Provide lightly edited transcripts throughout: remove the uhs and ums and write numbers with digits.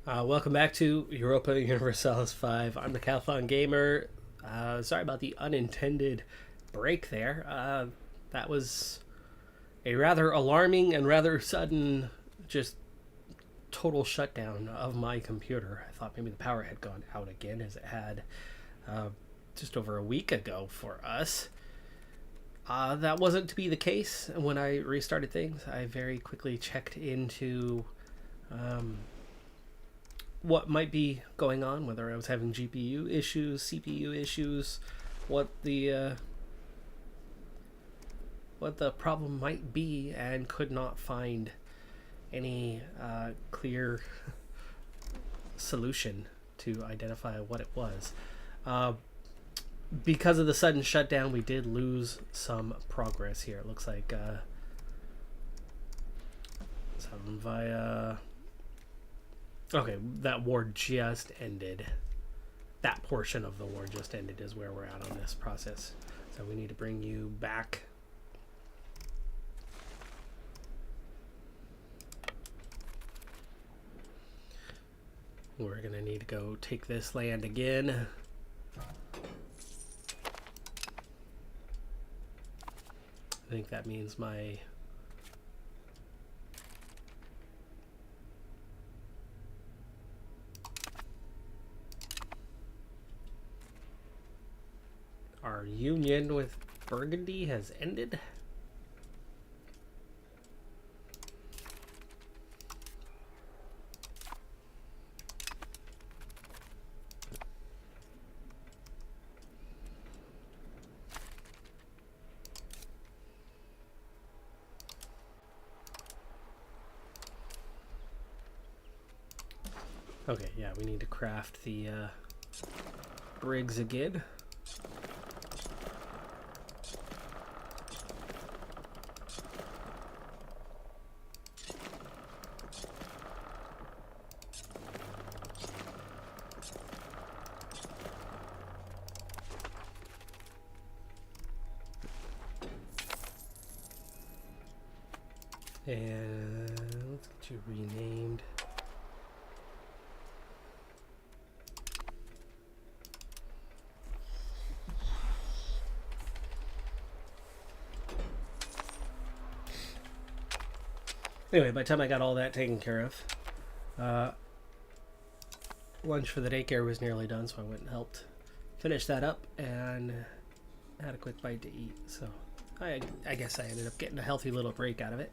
Welcome back to Europa Universalis 5. I'm the Decathlon Gamer. Sorry about the unintended break there. That was a rather alarming and rather sudden, just total shutdown of my computer. I thought maybe the power had gone out again, as it had just over a week ago for us. That wasn't to be the case. When I restarted things, I very quickly checked into what might be going on, whether I was having GPU issues, CPU issues, what the problem might be, and could not find any clear solution to identify what it was. Because of the sudden shutdown, we did lose some progress here. It looks like some via... Okay, that war just ended. That portion of the war just ended is where we're at on this process. So we need to bring you back. We're going to need to go take this land again. I think that means my... Our union with Burgundy has ended. Okay, yeah, we need to craft the rigs again. And let's get you renamed. Anyway, by the time I got all that taken care of, lunch for the daycare was nearly done, so I went and helped finish that up and had a quick bite to eat. So I guess I ended up getting a healthy little break out of it.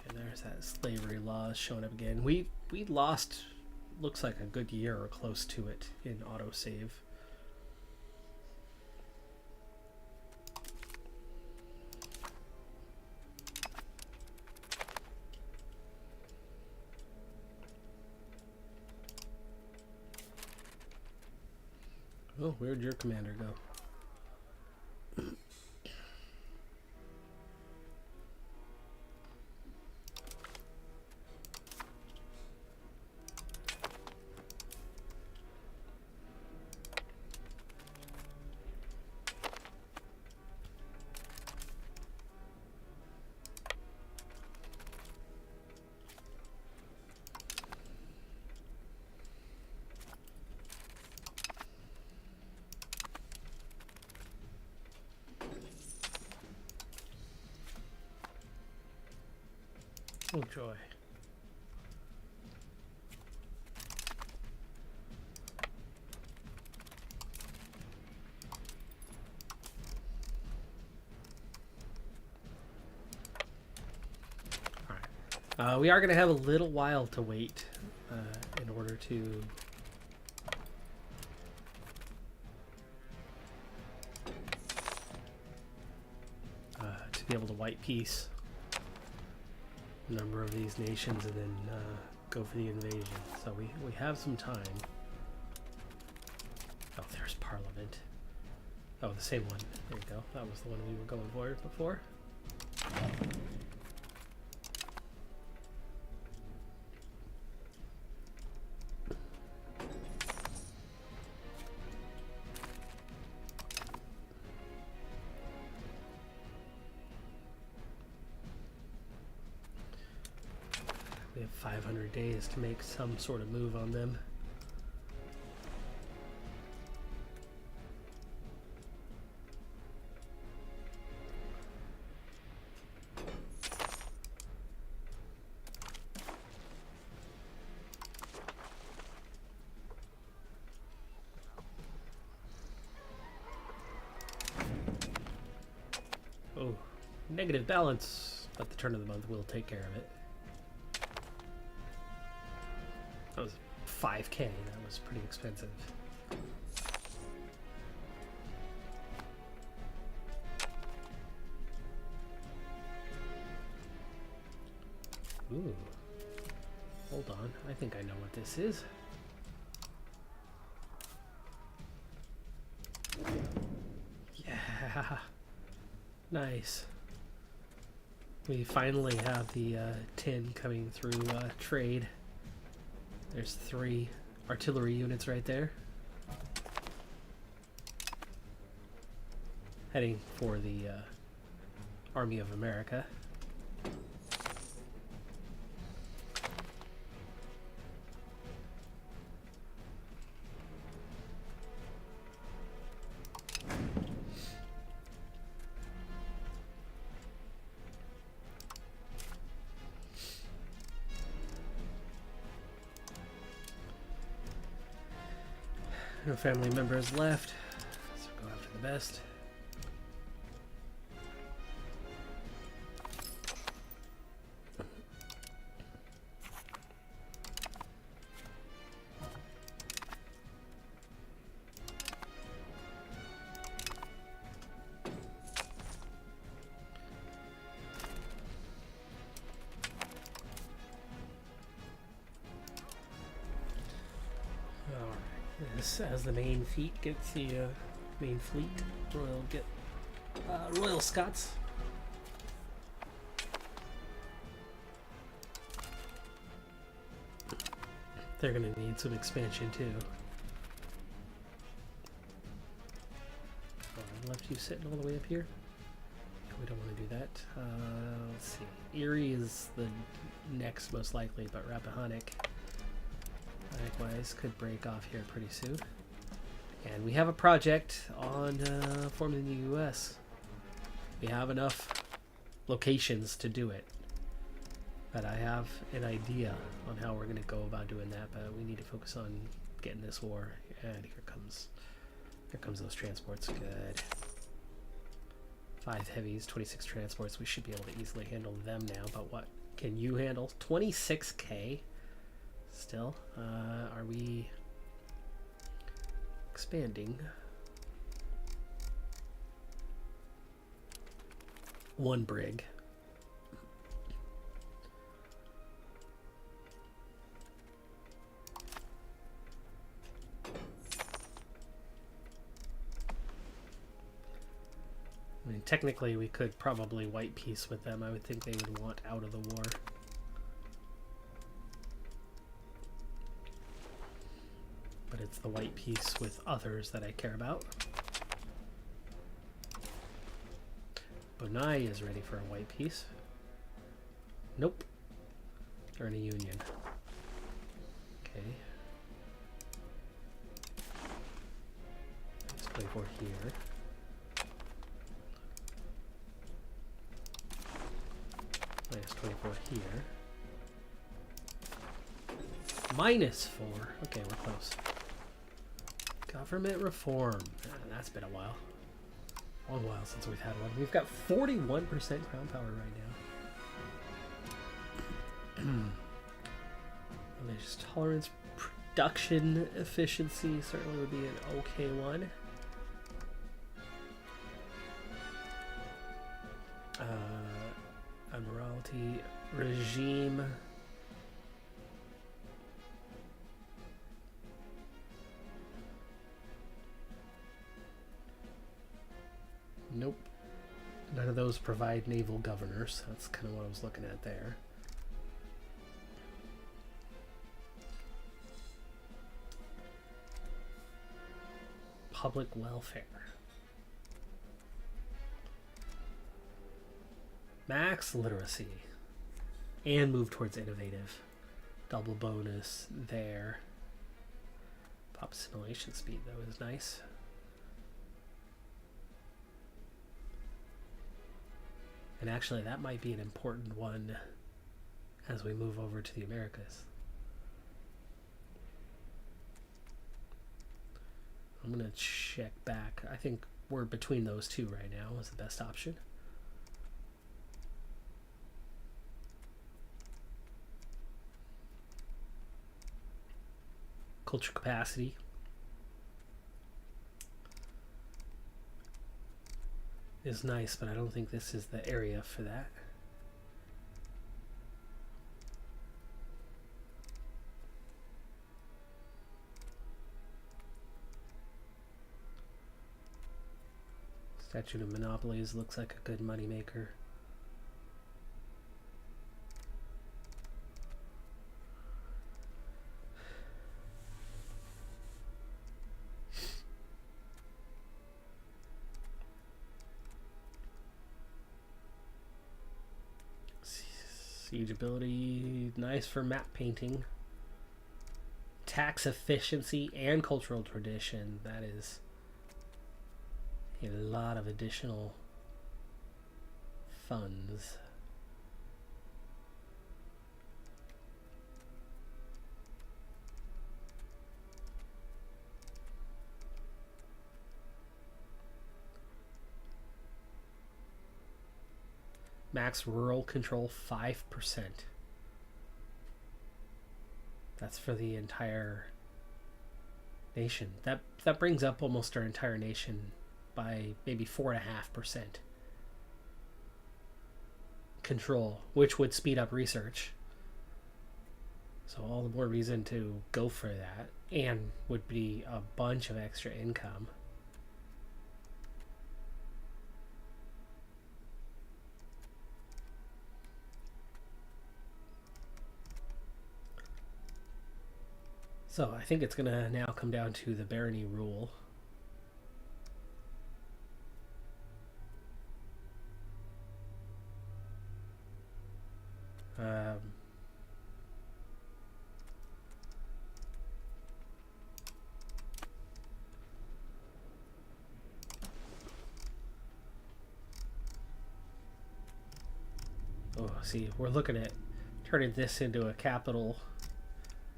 And there's that slavery law showing up again. We lost, looks like a good year or close to it in autosave. Oh, where'd your commander go? Oh, joy. All right. We are going to have a little while to wait in order to be able to white peace a number of these nations and then go for the invasion. So we have some time. Oh, there's Parliament. Oh, the same one. There you go. That was the one we were going for before. 500 days to make some sort of move on them. Oh, negative balance, but the turn of the month will take care of it. That was 5K, that was pretty expensive. Ooh. Hold on, I think I know what this is. Yeah. Nice. We finally have the tin coming through trade. There's 3 artillery units right there. Heading for the Army of America. No family members left, so go after the best. As the main fleet gets the main fleet, we'll get Royal Scots. They're gonna need some expansion too. Oh, I left you sitting all the way up here. We don't want to do that. Let's see. Erie is the next most likely, but Rappahannock likewise could break off here pretty soon. And we have a project on forming the US. We have enough locations to do it. But I have an idea on how we're going to go about doing that, but we need to focus on getting this war. And here comes those transports. Good. 5 heavies, 26 transports. We should be able to easily handle them now, but what can you handle? 26K? Still, are we expanding? 1 brig. I mean, technically we could probably white peace with them. I would think they would want out of the war. But it's the white peace with others that I care about. Bonai is ready for a white peace. Nope. They're in a union. Okay. Let's play for here. Minus 24 here. Minus 4. Okay, we're close. Government reform. That's been a while. Long while since we've had one. We've got 41% crown power right now. Religious tolerance, production efficiency certainly would be an okay one. Admiralty regime. Nope. None of those provide naval governors. That's kind of what I was looking at there. Public welfare. Max literacy. And move towards innovative. double bonus there. Pop assimilation speed, though, is nice. And actually, that might be an important one as we move over to the Americas. I'm going to check back. I think we're between those two right now is the best option. Culture capacity. Is nice, but I don't think this is the area for that. Statute of Monopolies looks like a good moneymaker. Siegeability, nice for map painting. Tax efficiency and cultural tradition, that is a lot of additional funds. Max rural control 5%. That's for the entire nation. That brings up almost our entire nation by maybe 4.5% control, which would speed up research. So all the more reason to go for that, and would be a bunch of extra income. So I think it's going to now come down to the barony rule. Oh, see, we're looking at turning this into a capital.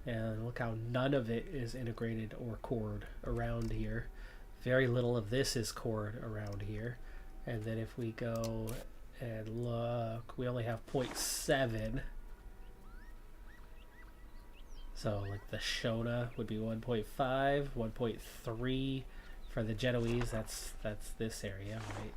And look how none of it is integrated or cored around here. Very little of this is cored around here. And then if we go and look, we only have 0.7. So like the Shona would be 1.5, 1.3 for the Genoese. That's this area, right?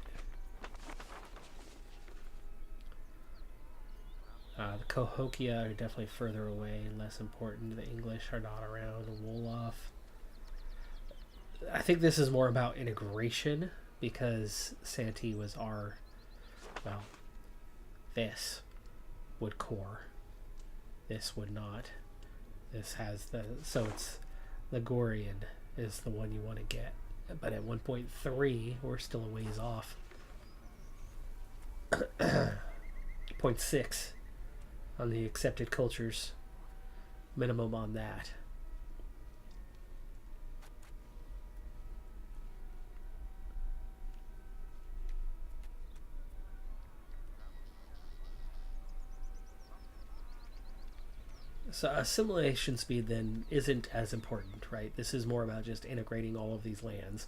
The Cahokia are definitely further away and less important. The English are not around. Wolof. I think this is more about integration because Santee was our, well, this would core. This would not. This has the, so it's Ligurian is the one you want to get. But at 1.3, we're still a ways off. 0.6. On the accepted cultures, minimum on that. So assimilation speed then isn't as important, right? This is more about just integrating all of these lands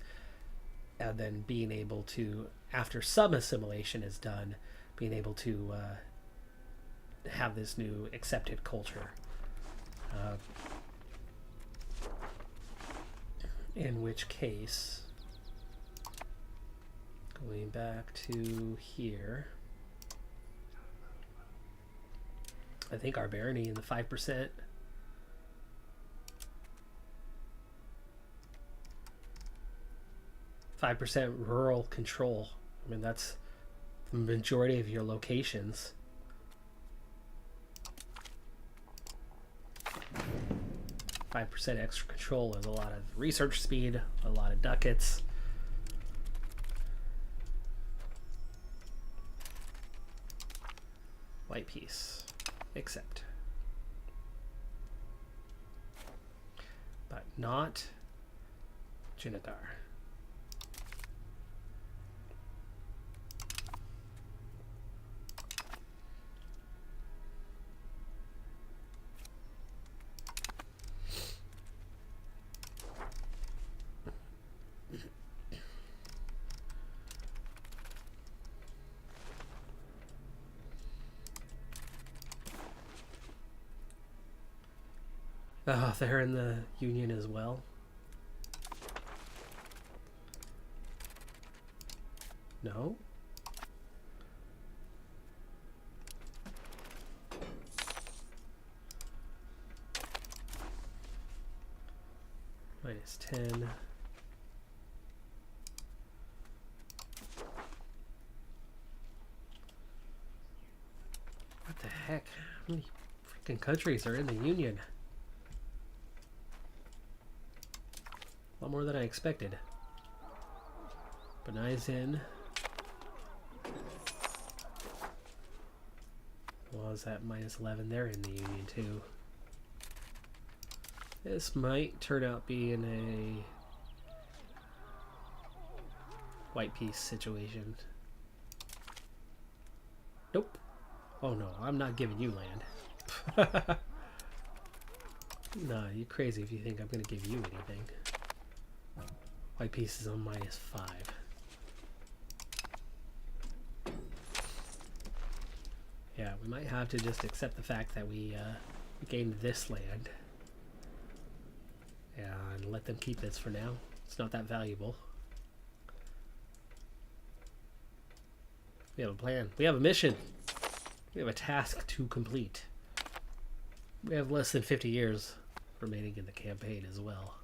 and then being able to, after some assimilation is done, being able to have this new accepted culture, in which case, going back to here, I think our barony in the 5%. %, rural control. I mean, that's the majority of your locations. 5% extra control is a lot of research speed, a lot of ducats. White piece, accept. not Jinigar. Oh, they're in the Union as well. No? -10. What the heck? How many freaking countries are in the Union? A lot more than I expected. Benai's in. Well, is that -11? They're in the Union too. This might turn out being a white peace situation. Nope. Oh no, I'm not giving you land. Nah, you're crazy if you think I'm gonna give you anything. White piece is on -5. Yeah, we might have to just accept the fact that we gained this land. And let them keep this for now. It's not that valuable. We have a plan. We have a mission. We have a task to complete. We have less than 50 years remaining in the campaign as well.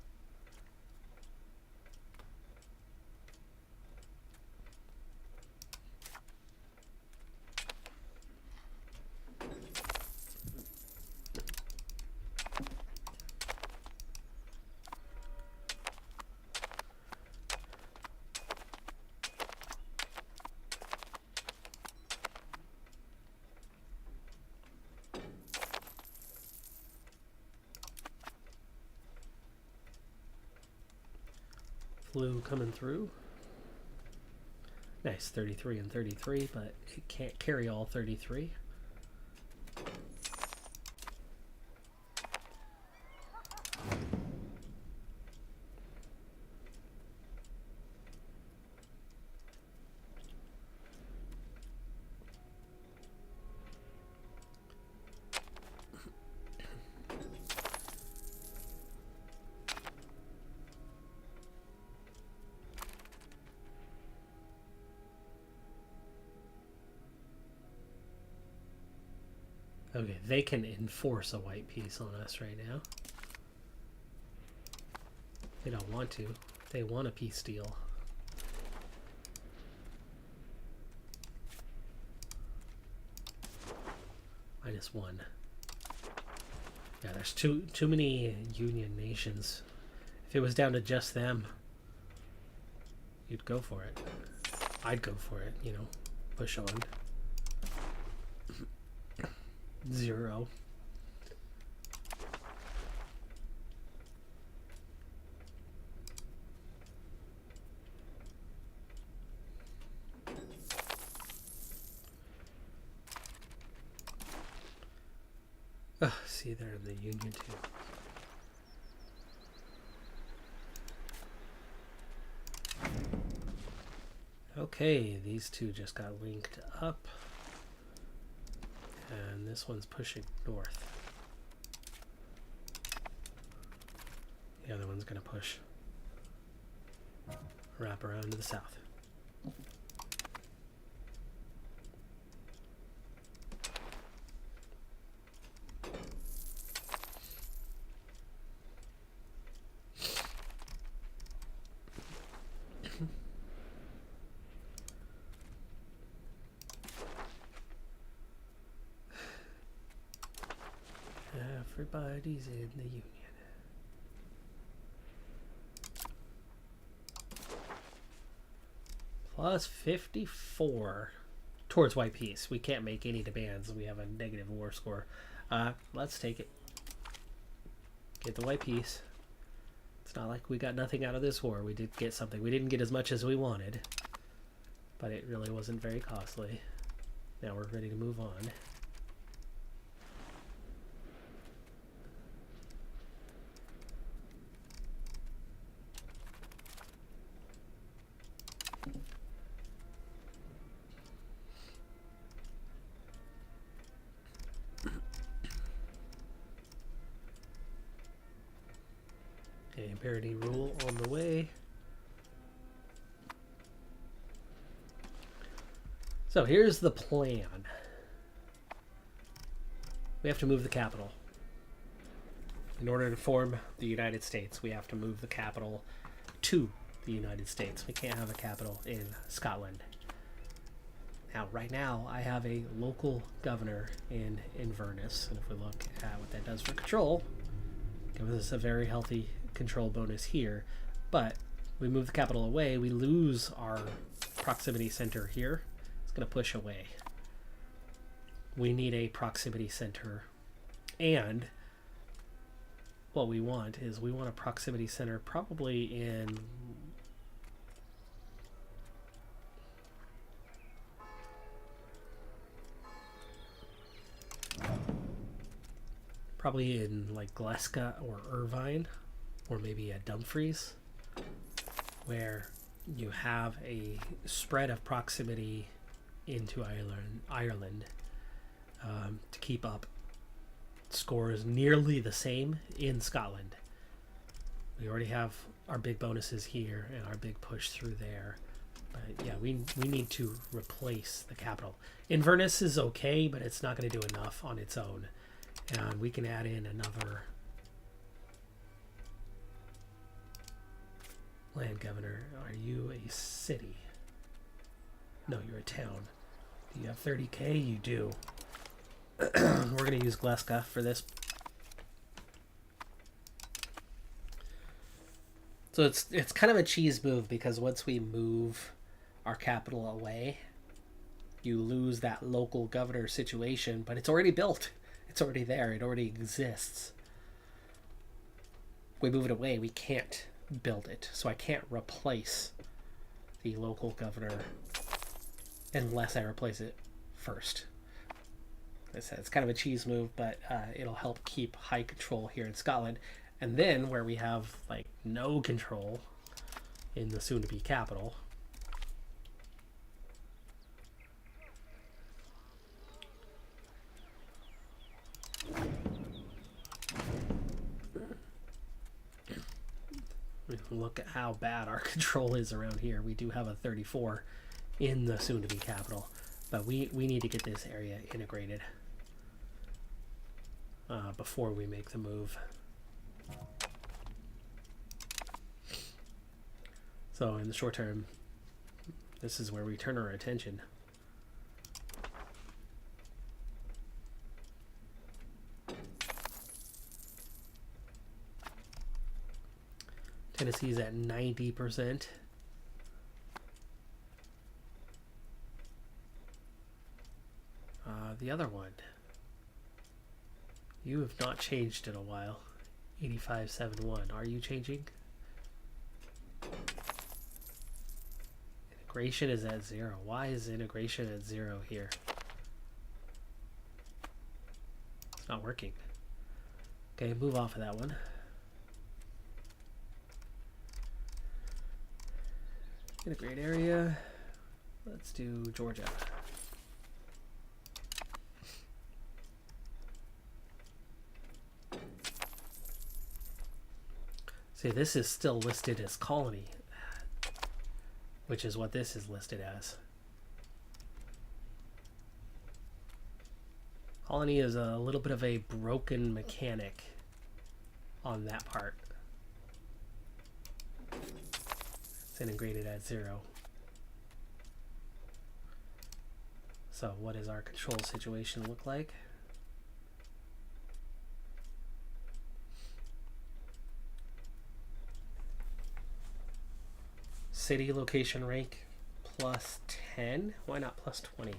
Blue coming through. Nice, 33 and 33, but it can't carry all 33. Okay, they can enforce a white piece on us right now. They don't want to. They want a peace deal. -1. Yeah, there's too many Union nations. If it was down to just them, you'd go for it. I'd go for it, you know. Push on. 0. See, they're in the Union too. Okay, these two just got linked up. And this one's pushing north. The other one's going to push. Wrap around to the south. Everybody's in the Union. Plus 54 towards white peace. We can't make any demands. We have a negative war score. Let's take it. Get the white peace. It's not like we got nothing out of this war. We did get something. We didn't get as much as we wanted, but it really wasn't very costly. Now we're ready to move on. A parity rule on the way. So here's the plan. We have to move the capital. In order to form the United States, we have to move the capital to the United States. We can't have a capital in Scotland. Now, right now, I have a local governor in Inverness, and if we look at what that does for control, it gives us a very healthy control bonus here. But we move the capital away, we lose our proximity center here. It's going to push away. We need a proximity center, and what we want is we want a proximity center probably in like Glasgow or Irvine, or maybe a Dumfries, where you have a spread of proximity into Ireland to keep up scores nearly the same in Scotland. We already have our big bonuses here and our big push through there. But yeah, we need to replace the capital. Inverness is okay, but it's not going to do enough on its own. And we can add in another land governor. Are you a city? No, you're a town. Do you have 30k? You do. We're going to use Glasgow for this. So it's kind of a cheese move, because once we move our capital away, you lose that local governor situation, but it's already built. It's already there. It already exists. We move it away, we can't build it. So I can't replace the local governor unless I replace it first. Like I said, it's kind of a cheese move, but it'll help keep high control here in Scotland. And then where we have like no control in the soon-to-be capital, we can look at how bad our control is around here. We do have a 34 in the soon-to-be capital, but we need to get this area integrated before we make the move. So in the short term, this is where we turn our attention. Tennessee's at 90%. The other one, you have not changed in a while. 8571. Are you changing? Integration is at 0. Why is integration at 0 here? It's not working. Okay, move off of that one. Integrate area. Let's do Georgia. See, this is still listed as colony, which is what this is listed as. Colony is a little bit of a broken mechanic on that part. It's integrated at 0. So what does our control situation look like? City location rank plus 10. Why not plus 20?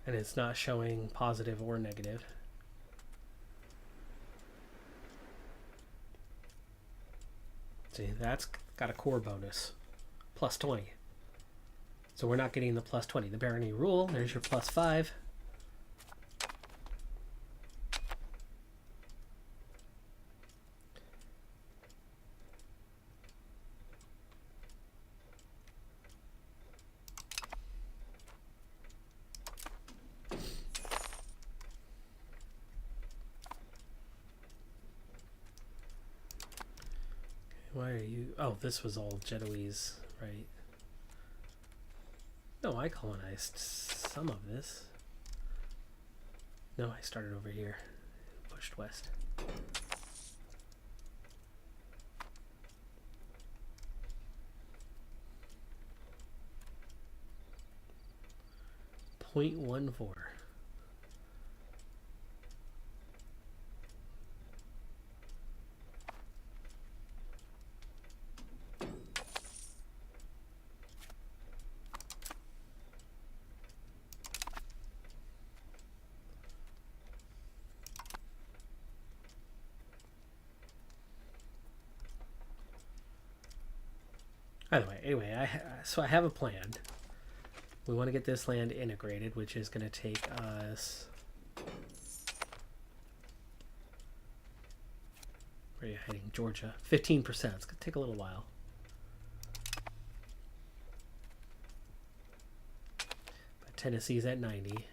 And it's not showing positive or negative. dynasty. That's got a core bonus. Plus 20. So we're not getting the plus 20. The barony rule, there's your plus 5. Why are you... Oh, this was all Genoese, right? No, I colonized some of this. No, I started over here. Pushed west. .14. By the way, anyway, so I have a plan. We want to get this land integrated, which is going to take us... Where are you heading? Georgia. 15%. It's going to take a little while. But Tennessee's at 90.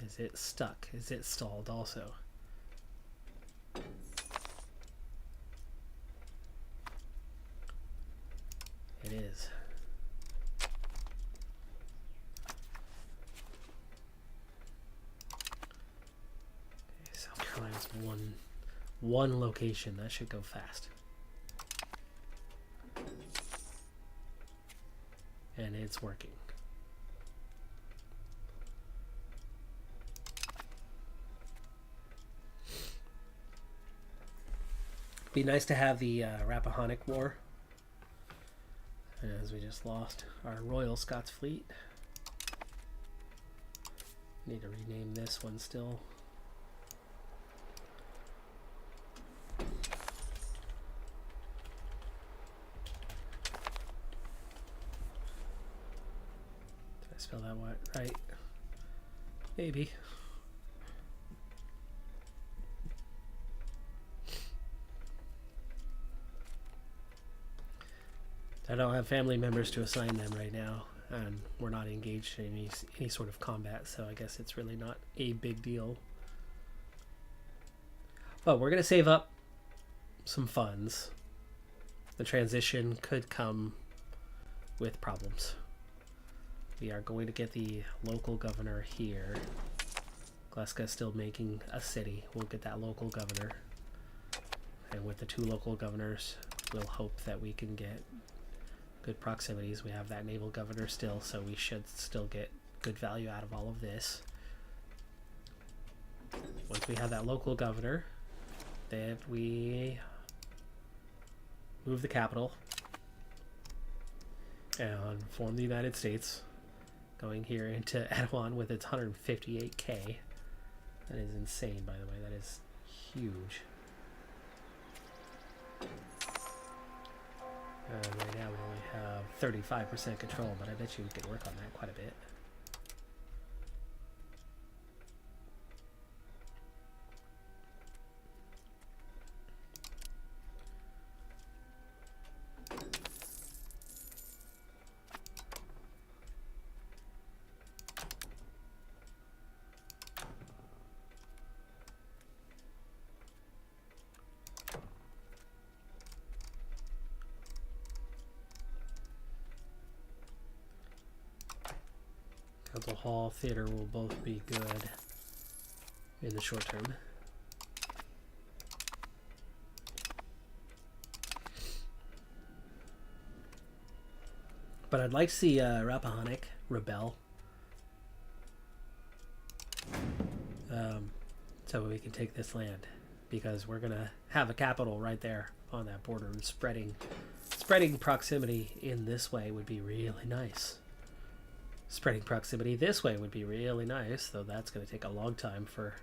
Is it stuck? Is it stalled also? It is. Okay, South Carolina's one location. That should go fast. And it's working. Be nice to have the Rappahannock War. As we just lost our Royal Scots fleet. Need to rename this one still. Did I spell that right? Maybe. I don't have family members to assign them right now, and we're not engaged in any sort of combat, so I guess it's really not a big deal. But we're going to save up some funds. The transition could come with problems. We are going to get the local governor here. Glasgow is still making a city. We'll get that local governor. And with the 2 local governors, we'll hope that we can get good proximities. We have that naval governor still, so we should still get good value out of all of this. Once we have that local governor, then we move the capital and form the United States, going here into Etowah with its 158k. That is insane, by the way. That is huge. Right now we only have 35% control, but I bet you we could work on that quite a bit. Council Hall, Theater will both be good in the short term. But I'd like to see Rappahannock rebel. So we can take this land, because we're going to have a capital right there on that border, and spreading proximity in this way would be really nice. Spreading proximity this way would be really nice, though that's going to take a long time for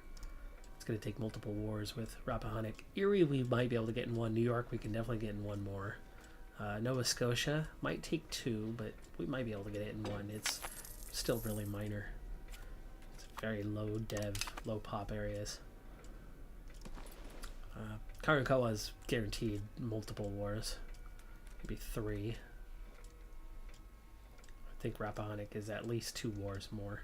It's going to take multiple wars with Rappahannock. Erie we might be able to get in one. New York we can definitely get in one more. Nova Scotia might take 2, but we might be able to get it in 1. It's still really minor. It's very low dev, low pop areas. Karankawa is guaranteed multiple wars. Maybe 3. I think Rappahannock is at least 2 wars more.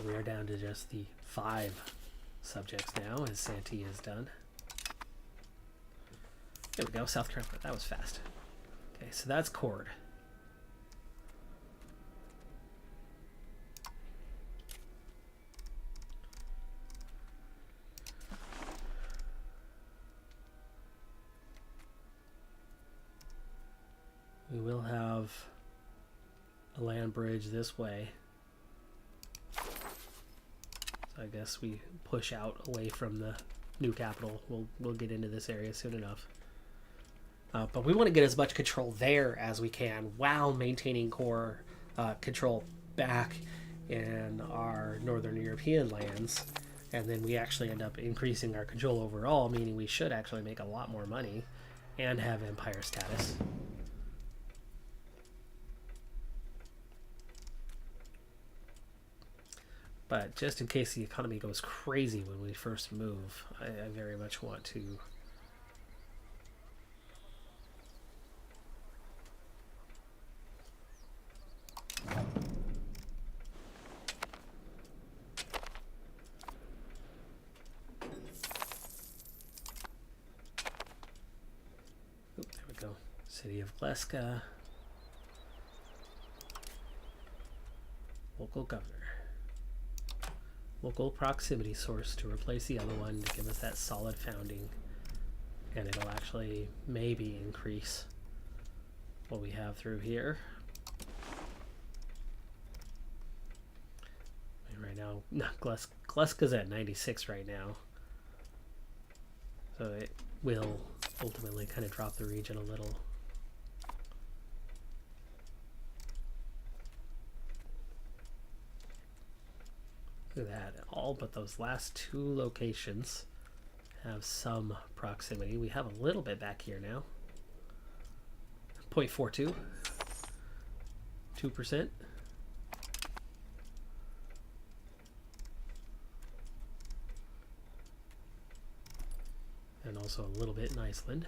We are down to just the 5 subjects now, as Santee is done. There we go, South Carolina. That was fast. Okay, so that's Cord. We will have a land bridge this way. I guess we push out away from the new capital. We'll get into this area soon enough. But we want to get as much control there as we can while maintaining core control back in our Northern European lands. And then we actually end up increasing our control overall, meaning we should actually make a lot more money and have empire status. But just in case the economy goes crazy when we first move, I very much want to there we go. City of Gleska. Local governor. Local proximity source to replace the other one to give us that solid founding. And it'll actually maybe increase what we have through here. And right now, no, Gleska's at 96 right now. So it will ultimately kind of drop the region a little. Look at that. All but those last 2 locations have some proximity. We have a little bit back here now. 0.42. 2%. And also a little bit in Iceland.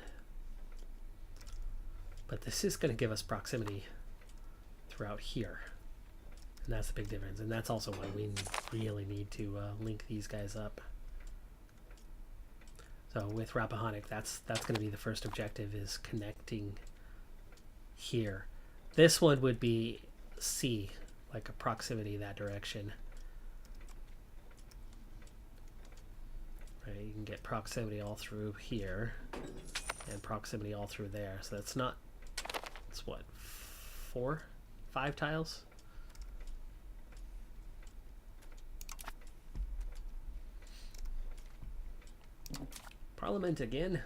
But this is going to give us proximity throughout here. And that's the big difference. And that's also why we really need to link these guys up. So with Rappahannock, that's going to be the first objective, is connecting here. This one would be C, like a proximity that direction. Right, you can get proximity all through here and proximity all through there. So that's not, it's what, 4, 5 tiles? Parliament again.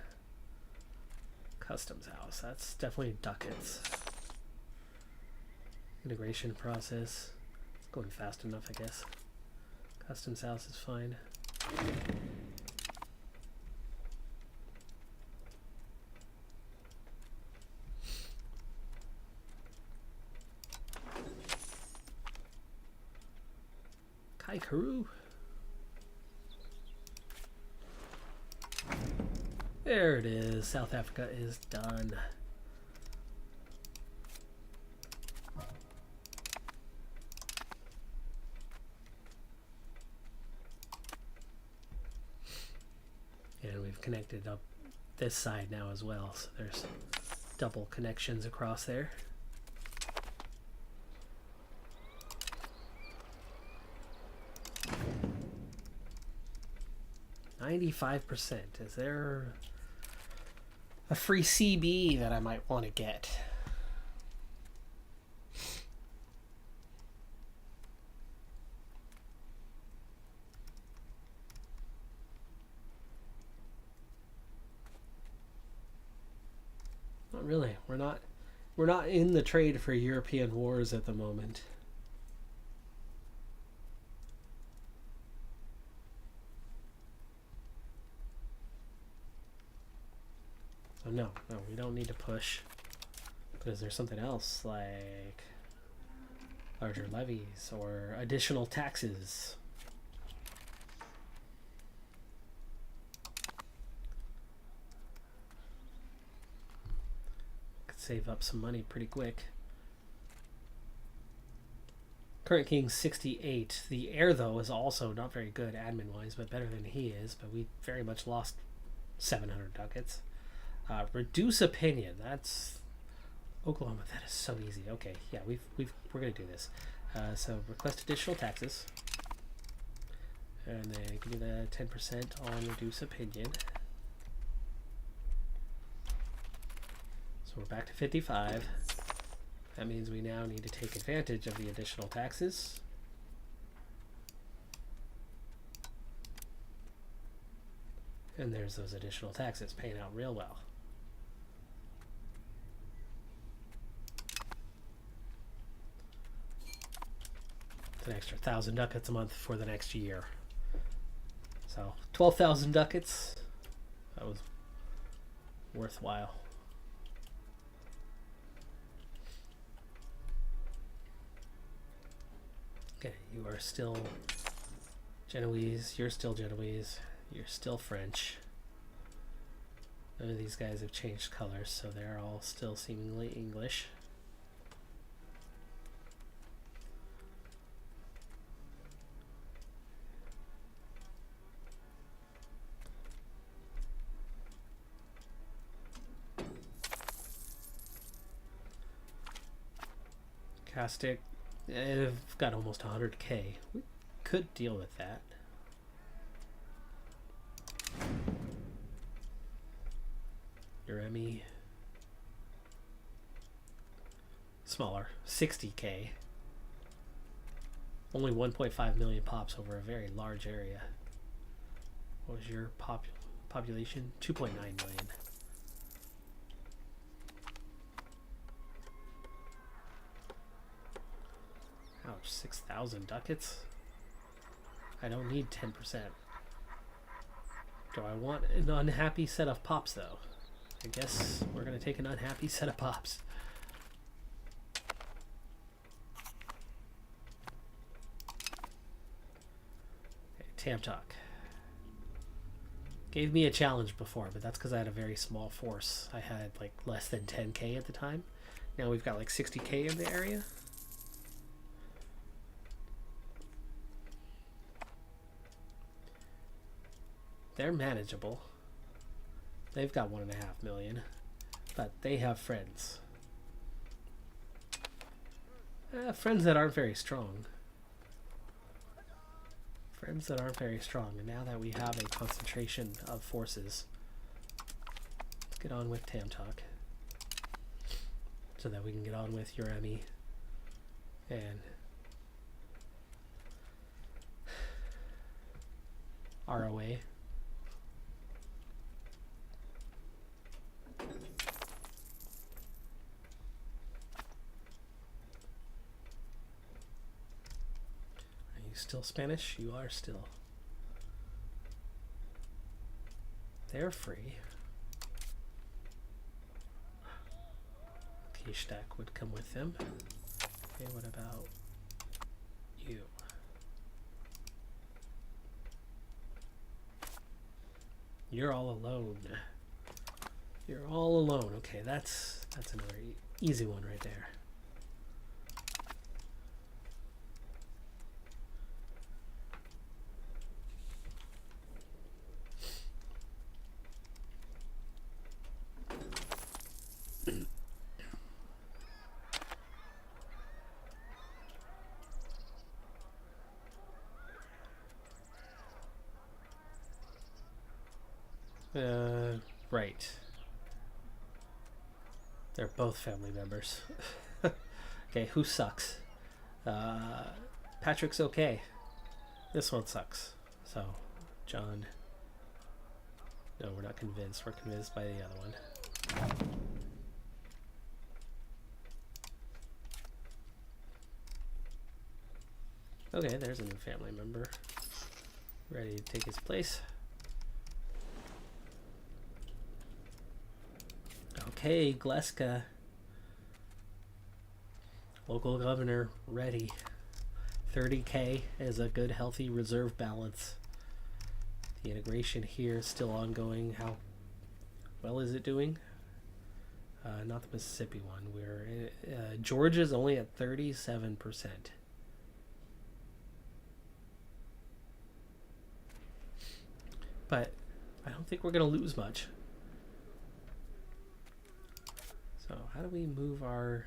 Customs house. That's definitely ducats. Integration process. It's going fast enough, I guess. Customs house is fine. Kaikouru. There it is. South Africa is done. And we've connected up this side now as well. So there's double connections across there. %. Is there a free CB that I might want to get? Not really. We're not in the trade for European wars at the moment. Oh no, we don't need to push. But is there something else like larger levies or additional taxes? Could save up some money pretty quick. Current king 68. The heir, though, is also not very good admin-wise, but better than he is. But we very much lost 700 ducats. Reduce opinion. That's Oklahoma. That is so easy. Okay, yeah, we're gonna do this. So request additional taxes, and then give me the 10% on reduce opinion. So we're back to 55. That means we now need to take advantage of the additional taxes. And there's those additional taxes paying out real well. It's an extra 1,000 ducats a month for the next year. So 12,000 ducats. That was worthwhile. Okay, you are still Genoese, you're still Genoese, you're still French. None of these guys have changed colors, so they're all still seemingly English. Castic. I've got almost 100k. We could deal with that. Uremi. Smaller. 60k. Only 1.5 million pops over a very large area. What was your population? 2.9 million. Ouch, 6,000 ducats? I don't need 10%. Do I want an unhappy set of pops, though? I guess we're going to take an unhappy set of pops. Okay, Tam Talk. Gave me a challenge before, but that's because I had a very small force. I had like less than 10k at the time. Now we've got like 60k in the area. They're manageable. They've got 1.5 million, but they have friends. Friends that aren't very strong. Friends that aren't very strong. And now that we have a concentration of forces, let's get on with Tam Talk, so that we can get on with Uremi and ROA. Still Spanish? You are still. They're free. Keystack would come with them. Okay, what about you? You're all alone. You're all alone. Okay, that's another easy one right there. Right. They're both family members. Okay, who sucks? Patrick's okay. This one sucks. So, John. No, we're not convinced. We're convinced by the other one. Okay, there's a new family member. Ready to take his place. Okay, Gleska. Local governor ready. 30k is a good healthy reserve balance. The integration here is still ongoing. How well is it doing? Not the Mississippi one. Georgia's only at 37%. But I don't think we're going to lose much. So how do we move our...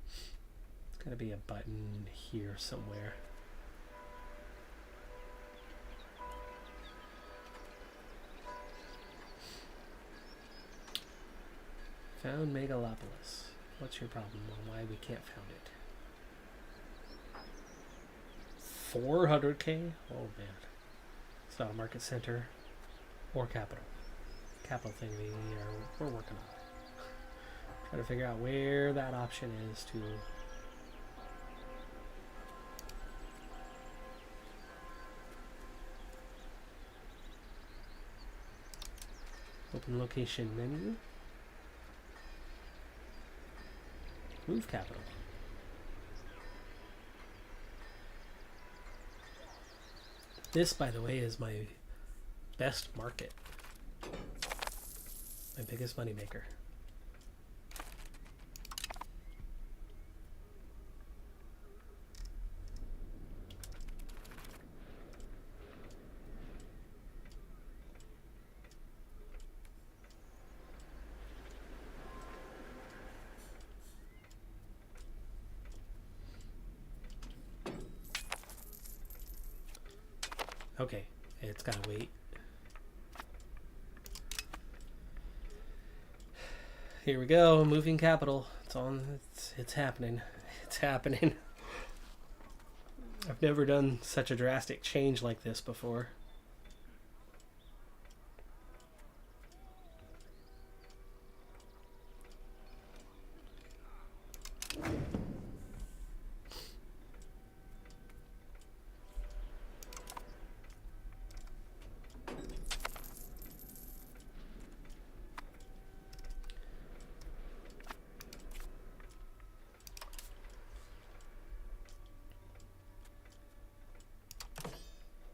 It's got to be a button here somewhere. Found Megalopolis. What's your problem? Why we can't found it? 400k? Oh man. It's not a market center or capital. Capital thing we're working on. Trying to figure out where that option is to open location menu. Move capital. This, by the way, is my best market. My biggest moneymaker. Okay, it's gotta wait. Here we go, moving capital. It's on. It's happening. It's happening. I've never done such a drastic change like this before.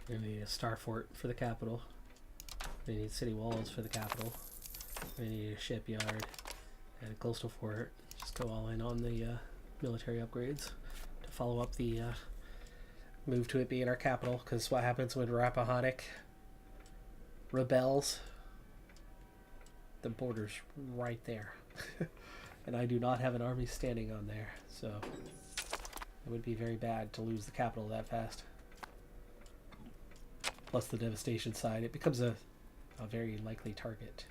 We need a star fort for the capital. We need city walls for the capital. We need a shipyard and a coastal fort. Just go all in on the military upgrades to follow up the move to it being our capital. Because what happens when Rappahannock rebels? The border's right there. And I do not have an army standing on there. So it would be very bad to lose the capital that fast. Plus the devastation side, it becomes a very likely target.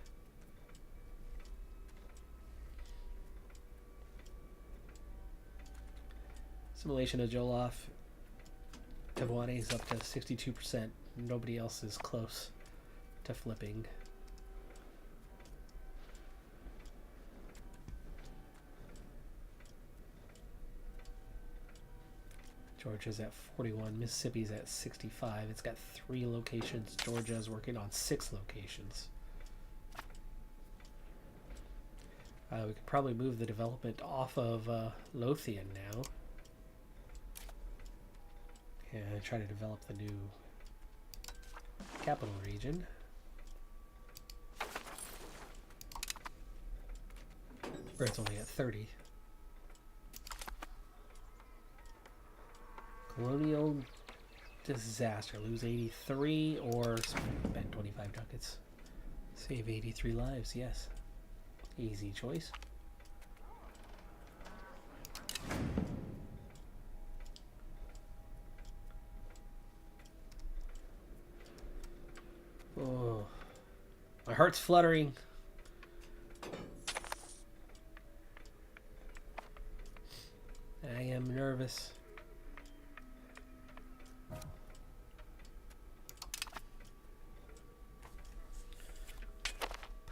Simulation of Joloff. Tevuane is up to 62%. Nobody else is close to flipping. Georgia's at 41. Mississippi's at 65. It's got 3 locations. Georgia's working on 6 locations. We could probably move the development off of Lothian now. And try to develop the new capital region. Where it's only at 30. Colonial disaster. Lose 83 or spend 25 ducats. Save 83 lives, yes. Easy choice. Oh, my heart's fluttering. I am nervous.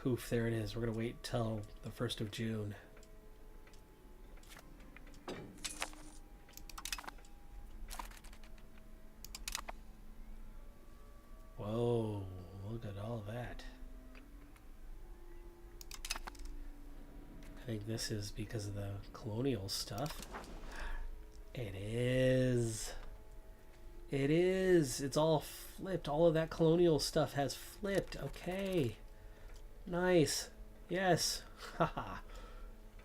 Poof, there it is. We're going to wait till the 1st of June. Whoa, look at all that. think this is because of the colonial stuff. It is. It is. It's all flipped. All of that colonial stuff has flipped. Okay. Nice. Yes. Haha.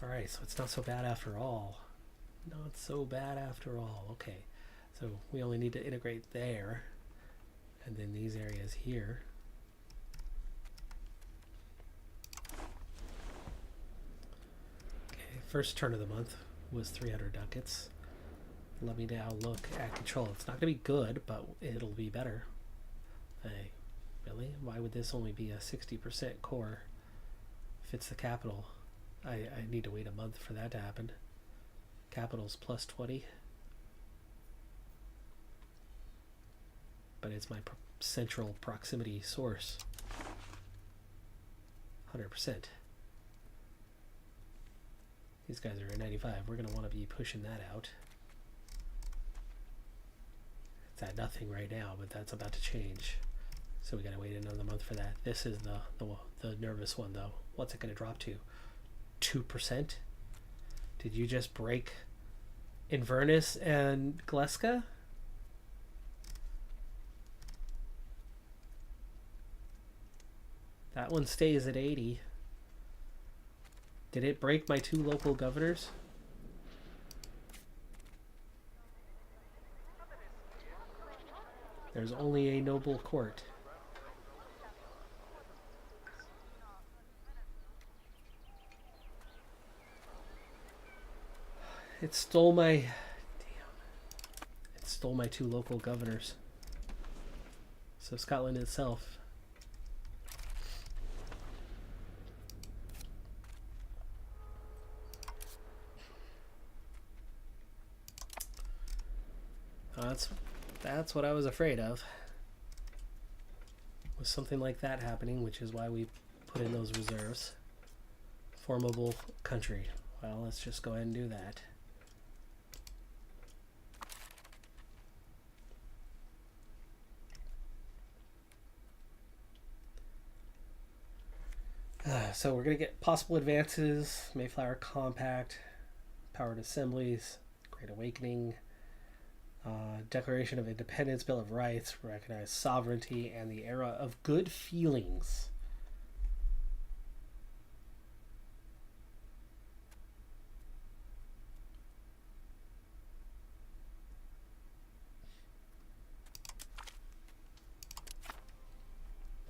Alright, so it's not so bad after all. Not so bad after all. Okay. So we only need to integrate there. And then these areas here. Okay, first turn of the month was 300 ducats. Let me now look at control. It's not going to be good, but it'll be better. Hey, really? Why would this only be a 60% core if it's the capital? I need to wait a month for that to happen. Capital's plus 20. But it's my central proximity source. 100%. These guys are at 95. We're going to want to be pushing that out. It's at nothing right now, but that's about to change. So we got to wait another month for that. This is the nervous one, though. What's it going to drop to? 2%? Did you just break Inverness and Gleska? That one stays at 80. Did it break my 2 local governors? There's only a noble court. It stole my... Damn. It stole my 2 local governors. So Scotland itself... That's what I was afraid of. Was something like that happening, which is why we put in those reserves. Formable country. Well, let's just go ahead and do that. So we're going to get possible advances, Mayflower Compact, Powered Assemblies, Great Awakening, Declaration of Independence, Bill of Rights, recognize sovereignty, and the era of good feelings.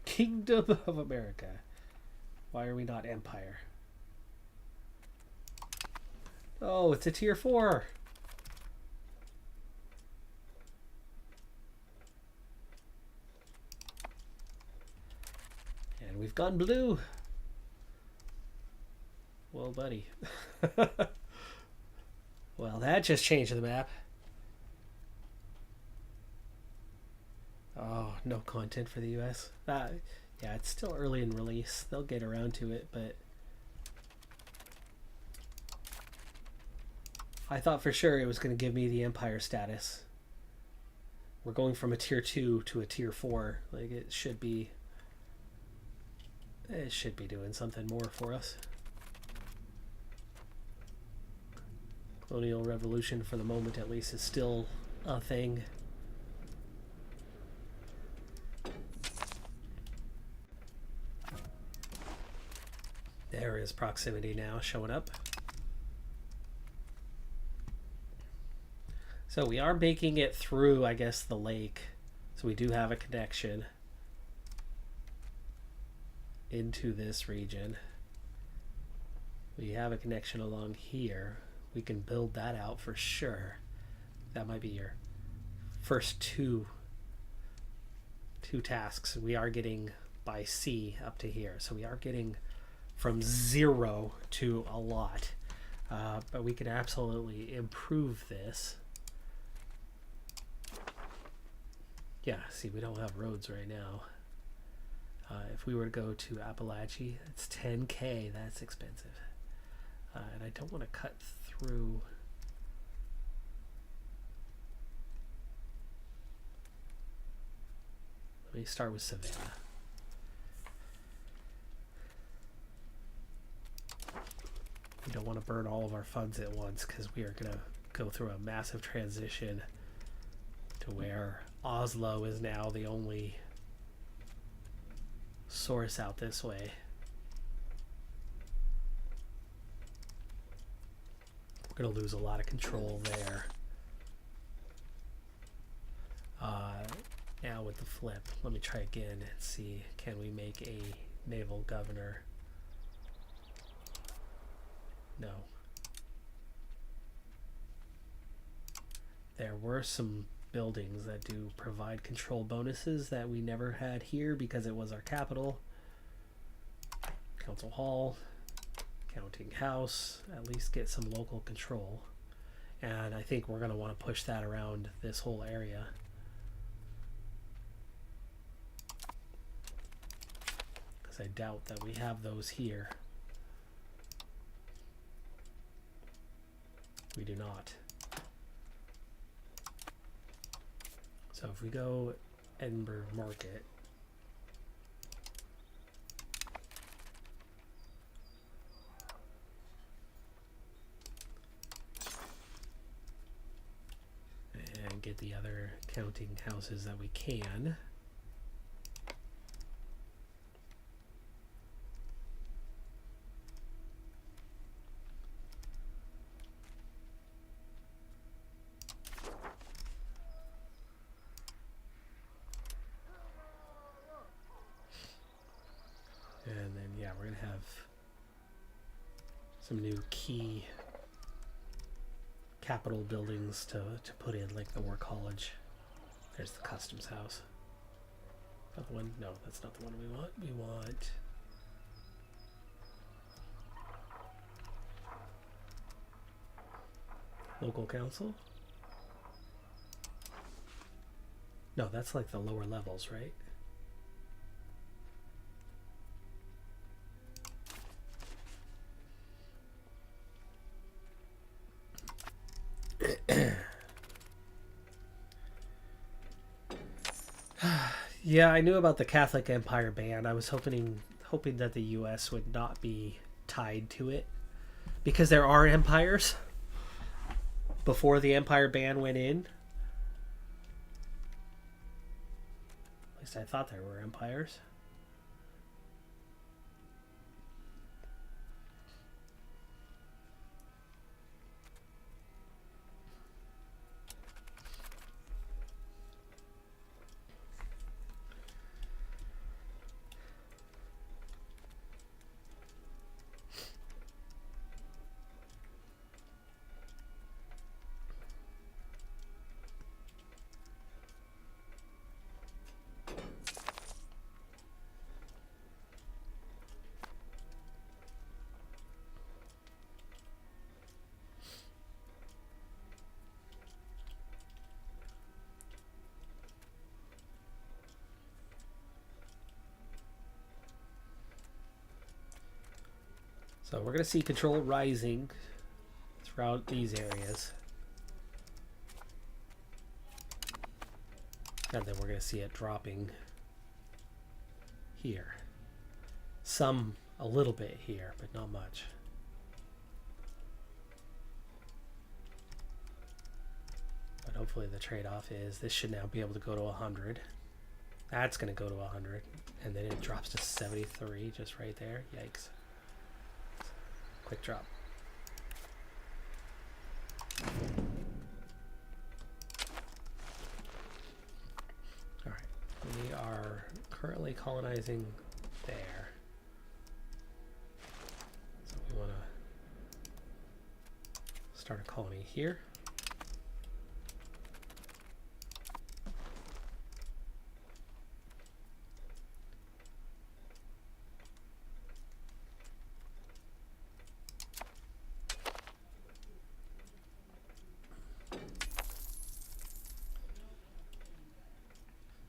Kingdom of America. Why are we not Empire? Oh, it's a tier 4. And we've gone blue. Well, buddy. Well, that just changed the map. Oh, no content for the US. Yeah, it's still early in release. They'll get around to it, but I thought for sure it was going to give me the Empire status. We're going from a tier 2 to a tier 4. Like, it should be doing something more for us. Colonial Revolution, for the moment at least, is still a thing. There is proximity now showing up. So we are making it through, I guess, the lake. So we do have a connection into this region. We have a connection along here. We can build that out for sure. That might be your first two tasks. We are getting by sea up to here. So we are getting from 0 to a lot. But we can absolutely improve this. Yeah, see, we don't have roads right now. If we were to go to Appalachia, it's 10K. That's expensive. And I don't want to cut through. Let me start with Savannah. don't want to burn all of our funds at once because we are going to go through a massive transition to where Oslo is now the only source out this way. We're going to lose a lot of control there. Now with the flip, let me try again and see, can we make a naval governor? No. There were some buildings that do provide control bonuses that we never had here because it was our capital. Council Hall, Counting House, at least get some local control. And I think we're going to want to push that around this whole area. Because I doubt that we have those here. We do not. So if we go Edinburgh Market, and get the other counting houses that we can. And then, yeah, we're going to have some new key capital buildings to put in, like the War College. There's the Customs House. Is that the one? No, that's not the one we want. We want... Local Council? No, that's like the lower levels, right? Yeah, I knew about the Catholic Empire ban. I was hoping that the US would not be tied to it because there are empires before the empire ban went in. At least I thought there were empires. So we're going to see control rising throughout these areas. And then we're going to see it dropping here. Some a little bit here, but not much. But hopefully the trade-off is this should now be able to go to 100. That's going to go to 100. And then it drops to 73 just right there. Yikes. Quick drop. All right, we are currently colonizing there. So we want to start a colony here.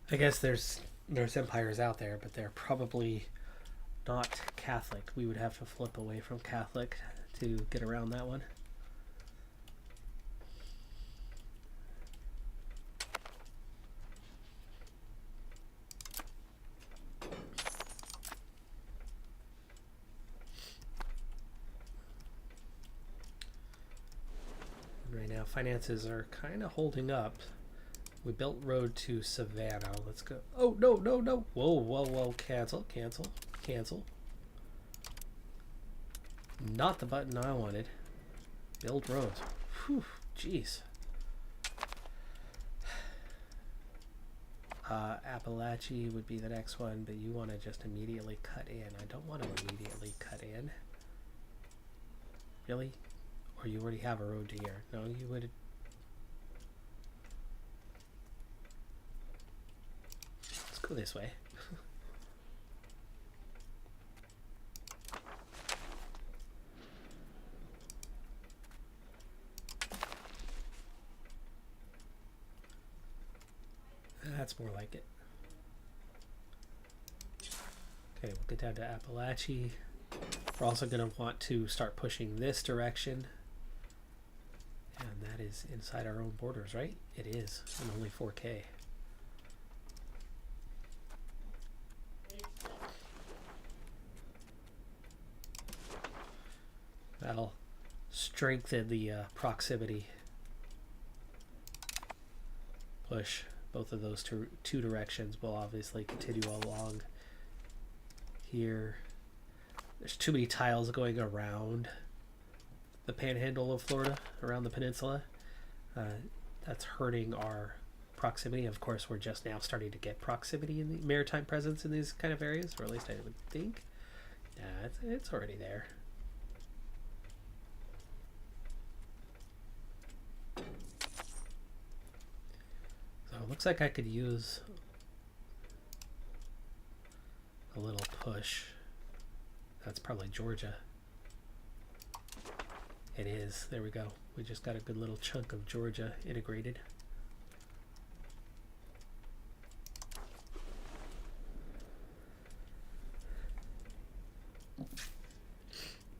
I guess there's empires out there, but they're probably not Catholic. We would have to flip away from Catholic to get around that one. right now. Finances are kind of holding up. We built road to Savannah. Let's go. Oh, no, no, no. Whoa, whoa, whoa. Cancel, cancel, cancel. Not the button I wanted. Build roads. Whew, jeez. Appalachia would be the next one, but you want to just immediately cut in. I don't want to immediately cut in. Really? Or you already have a road to here? No, you would. Let's go this way. That's more like it. Okay, we'll get down to Appalachia. We're also going to want to start pushing this direction. And that is inside our own borders, right? It is, and only 4K. That'll strengthen the proximity push. Both of those two directions will obviously continue along here. There's too many tiles going around the panhandle of Florida, around the peninsula. That's hurting our proximity. Of course, we're just now starting to get proximity in the maritime presence in these kind of areas, or at least I would think. Yeah, it's already there. It looks like I could use a little push. That's probably Georgia. It is. There we go. We just got a good little chunk of Georgia integrated.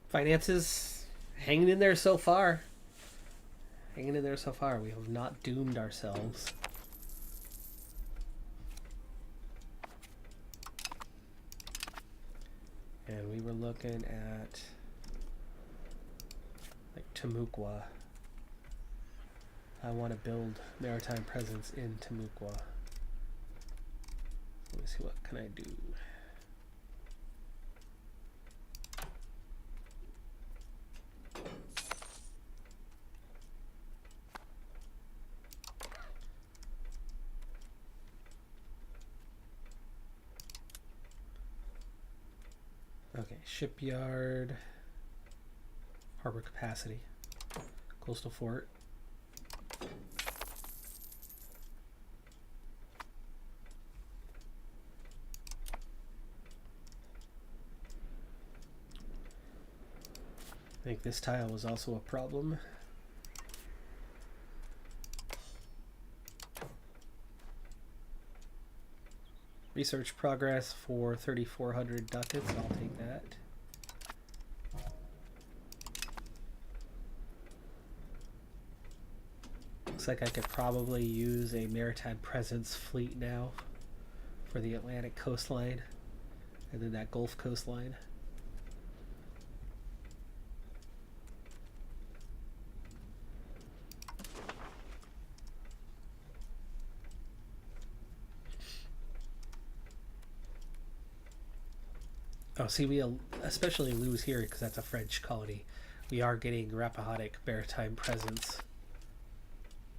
Finances hanging in there so far. Hanging in there so far. We have not doomed ourselves. And we were looking at like Timucua. I want to build maritime presence in Timucua. Let me see, what can I do? Okay, shipyard, harbor capacity, coastal fort. I think this tile was also a problem. Research progress for 3,400 ducats. I'll take that. Looks like I could probably use a maritime presence fleet now for the Atlantic coastline and then that Gulf coastline. Oh, see, we especially lose here because that's a French colony. We are getting Rappahannock maritime presence.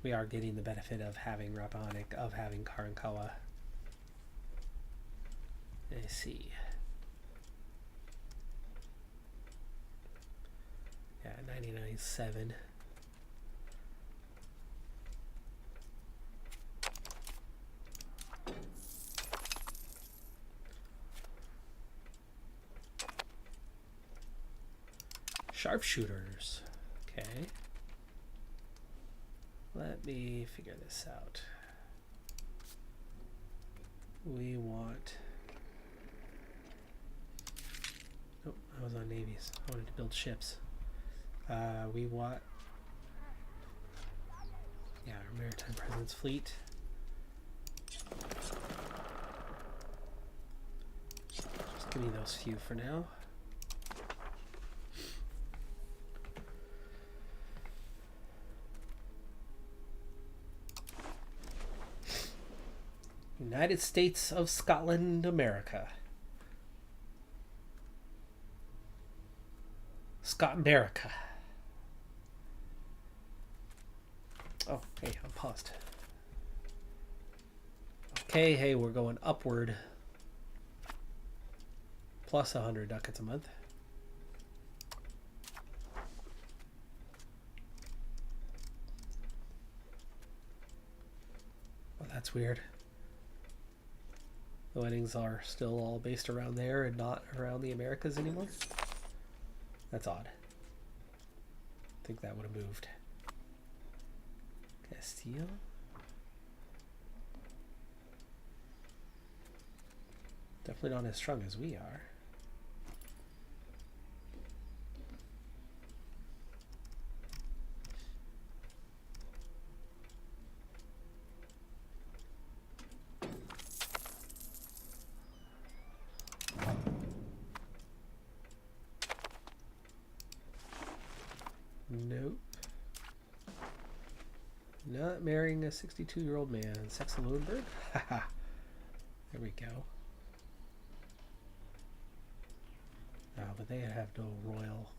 We are getting the benefit of having Rappahannock, of having Karankawa. Let's see. Yeah, 99.7. Sharpshooters. Okay. Let me figure this out. We want... Oh, I was on navies. I wanted to build ships. We want... Yeah, our maritime presence fleet. Just give me those few for now. United States of Scotland, America. Scott America. Oh, hey, I'm paused. Okay, hey, we're going upward. Plus 100 ducats a month. Well, that's weird. The weddings are still all based around there and not around the Americas anymore. That's odd. I think that would have moved. Castile? Definitely not as strong as we are. Nope. Not marrying a 62-year-old man. Saxon Lunenburg? Haha. There we go. Oh, but they have no royal.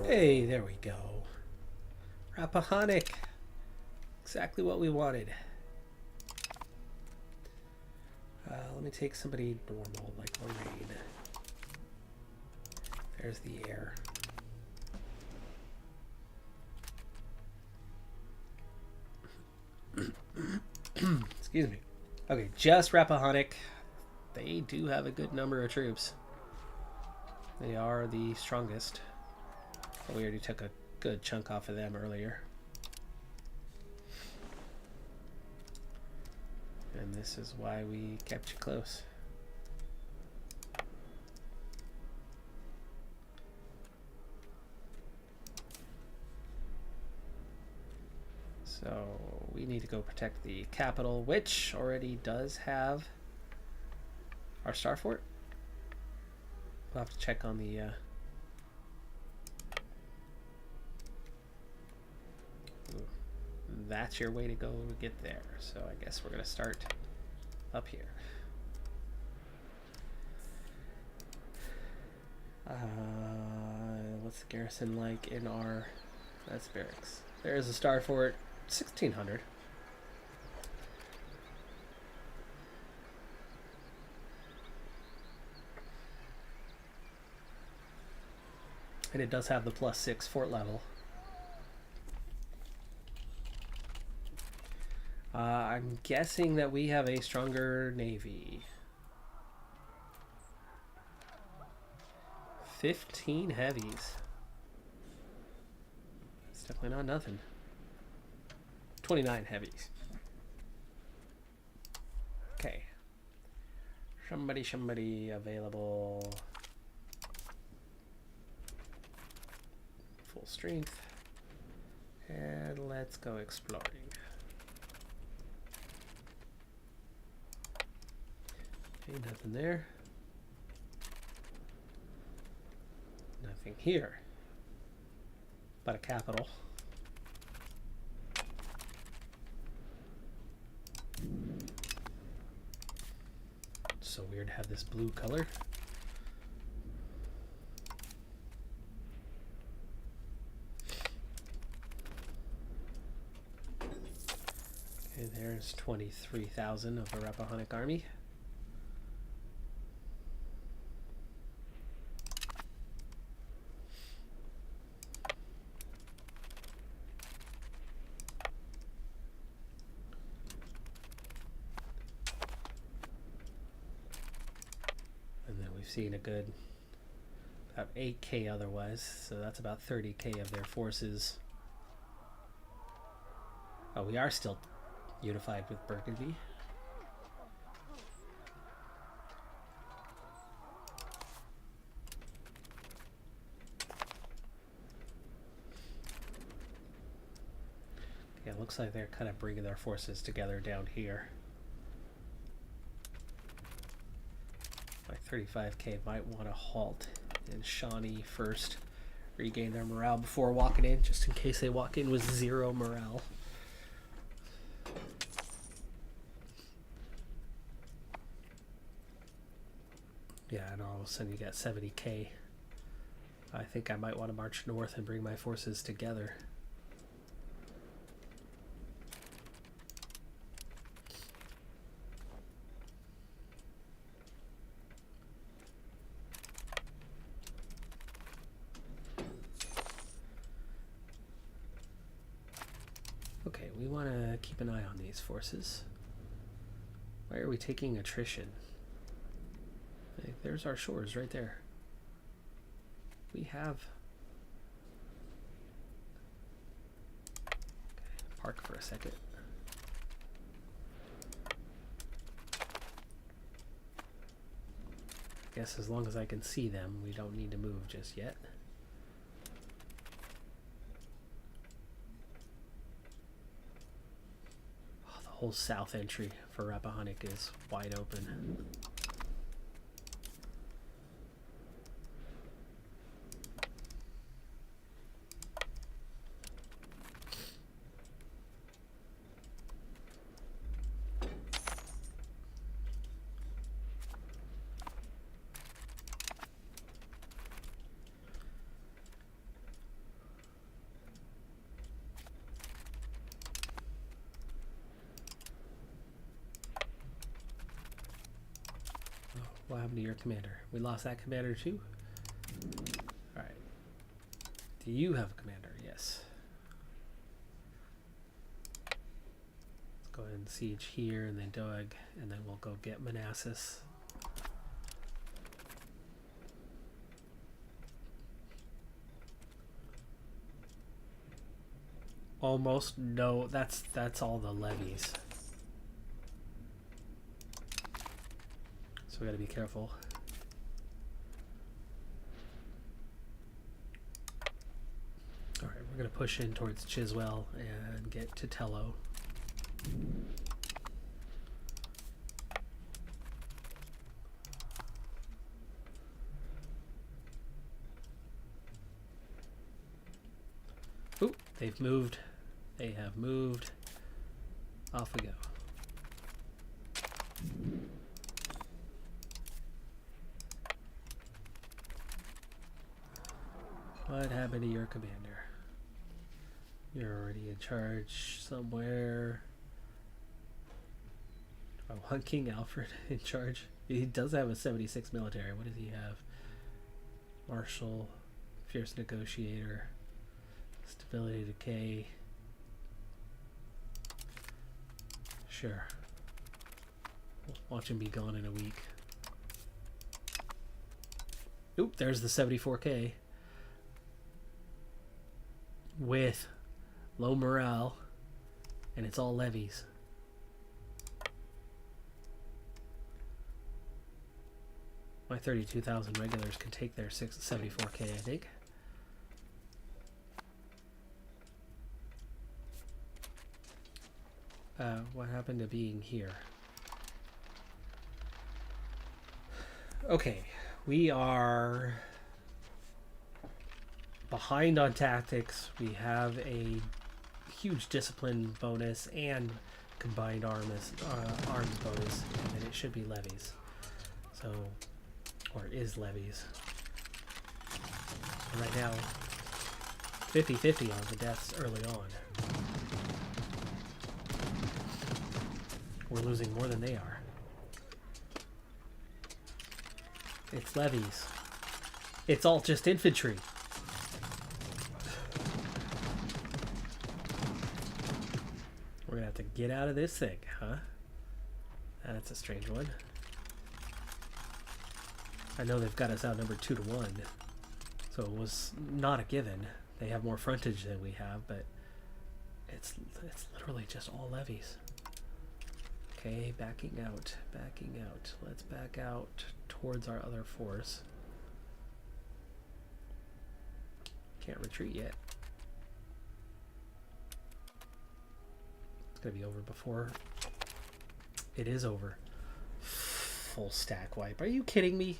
Hey, there we go. Rappahannock. Exactly what we wanted. Let me take somebody normal, like Lorraine. There's the heir. Excuse me. Okay, just Rappahannock. They do have a good number of troops. They are the strongest. We already took a good chunk off of them earlier. And this is why we kept you close. So we need to go protect the capital, which already does have our star fort. We'll have to check on the that's your way to go to get there. So I guess we're going to start up here. What's the garrison like in our... That's barracks. There's a star fort, 1600. And it does have the +6 fort level. I'm guessing that we have a stronger navy. 15 heavies. That's definitely not nothing. 29 heavies. Okay. Somebody available. Full strength. And let's go exploring. Okay, nothing there. Nothing here. But a capital. So weird to have this blue color. Okay, there's 23,000 of the Rappahannock army. Seen a good about 8k otherwise, so that's about 30k of their forces. Oh, we are still unified with Burgundy. Yeah, it looks like they're kind of bringing their forces together down here. My 35k might want to halt and Shawnee first regain their morale before walking in, just in case they walk in with 0 morale. Yeah, and all of a sudden you got 70k. I think I might want to march north and bring my forces together. Okay, we want to keep an eye on these forces. Why are we taking attrition? Hey, there's our shores right there. We have... Okay, park for a second. I guess as long as I can see them, we don't need to move just yet. Oh, the whole south entry for Rappahannock is wide open. What happened to your commander? We lost that commander too? Alright. Do you have a commander? Yes. Let's go ahead and siege here and then Doeg, and then we'll go get Manassas. Almost no, that's all the levies. So we gotta be careful. Alright, we're gonna push in towards Chiswell and get to Tello. Ooh, they've moved. They have moved. Off we go. What happened to your commander? You're already in charge somewhere. I want King Alfred in charge. He does have a 76 military. What does he have? Marshal, fierce negotiator, stability decay. Sure. Watch him be gone in a week. Oop, there's the 74k. With low morale, and it's all levies. My 32,000 regulars can take their 74k, I think. What happened to being here? Okay, we are behind on tactics. We have a huge discipline bonus and combined arms bonus, and it should be levies. So, or is levies. So right now, 50-50 on the deaths early on. We're losing more than they are. It's levies. It's all just infantry. We're gonna have to get out of this thing, huh? That's a strange one. I know they've got us outnumbered 2-1, so it was not a given. They have more frontage than we have, but it's literally just all levies. Okay, backing out, backing out. Let's back out towards our other force. Can't retreat yet. It's gonna be over before it is over. full stack wipe. Are you kidding me?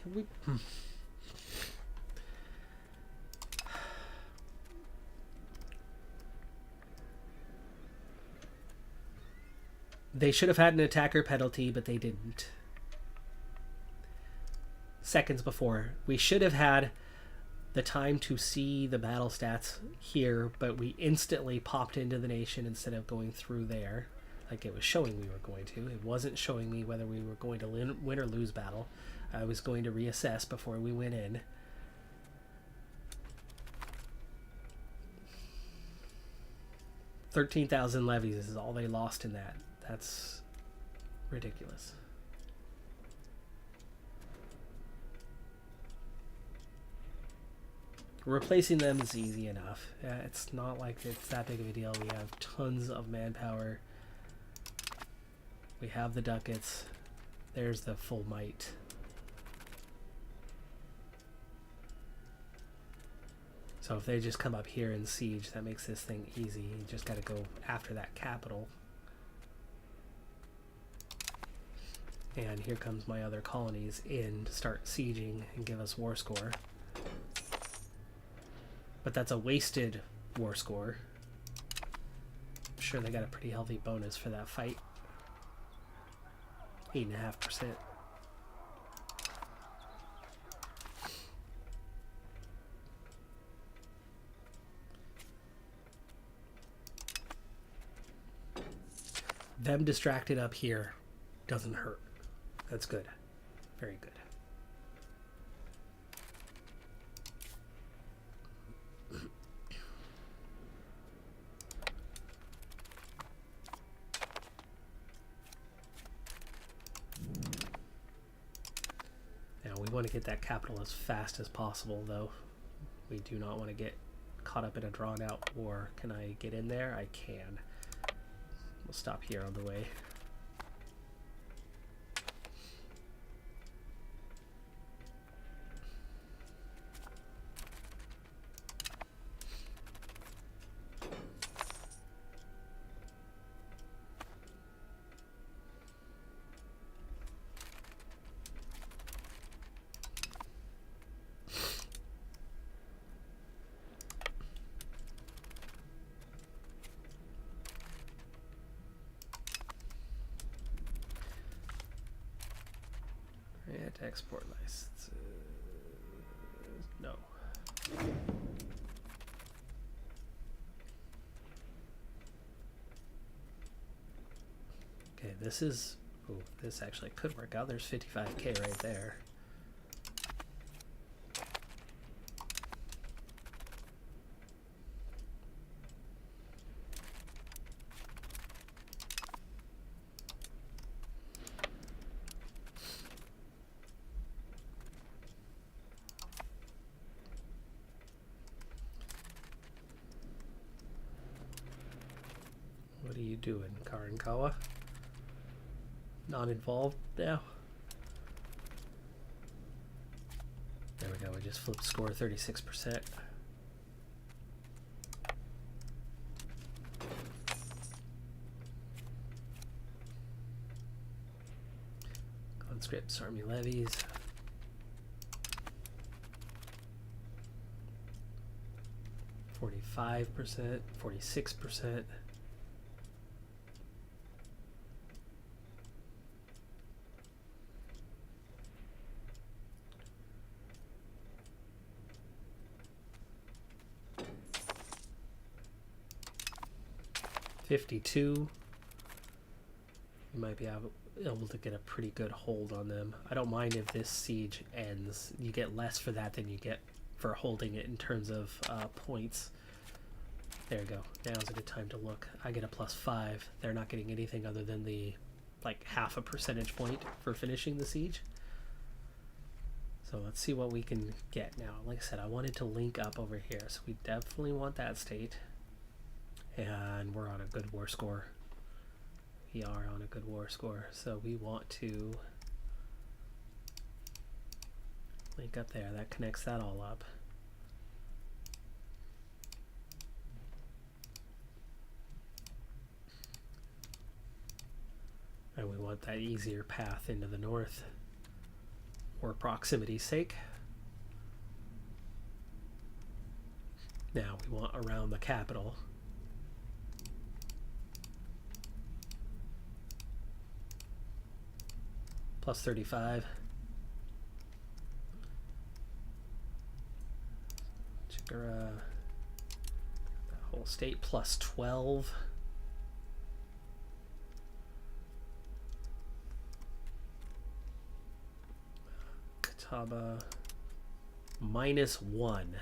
They should have had an attacker penalty, but they didn't. Seconds before. We should have had the time to see the battle stats here, but we instantly popped into the nation instead of going through there like it was showing we were going to. It wasn't showing me whether we were going to win or lose battle. I was going to reassess before we went in. $13,000 levies is all they lost in that. That's ridiculous. Replacing them is easy enough. It's not like it's that big of a deal. We have tons of manpower. We have the ducats. There's the full might. So if they just come up here and siege, that makes this thing easy. You just got to go after that capital. And here comes my other colonies in to start sieging and give us war score. But that's a wasted war score. I'm sure they got a pretty healthy bonus for that fight. 8.5%. Them distracted up here doesn't hurt. That's good. Very good. Now we want to get that capital as fast as possible, though. We do not want to get caught up in a drawn out war. Can I get in there? I can. We'll stop here on the way. Export license. No. Okay, this is... Ooh, this actually could work out. There's 55k right there. What are you doing, Karankawa? Not involved now? There we go, we just flipped score 36%. Conscripts, army levies. %, 46%. $52. You might be able to get a pretty good hold on them. I don't mind if this siege ends. You get less for that than you get for holding it in terms of points. There you go. Now's a good time to look. I get a +5. They're not getting anything other than the like half a percentage point for finishing the siege. So let's see what we can get now. Like I said, I wanted to link up over here, so we definitely want that state. And we're on a good war score. We are on a good war score, so we want to link up there. That connects that all up. And we want that easier path into the north. for proximity's sake. Now we want around the capital. Plus 35. Chikara, that whole state, plus 12. Catawba, minus 1.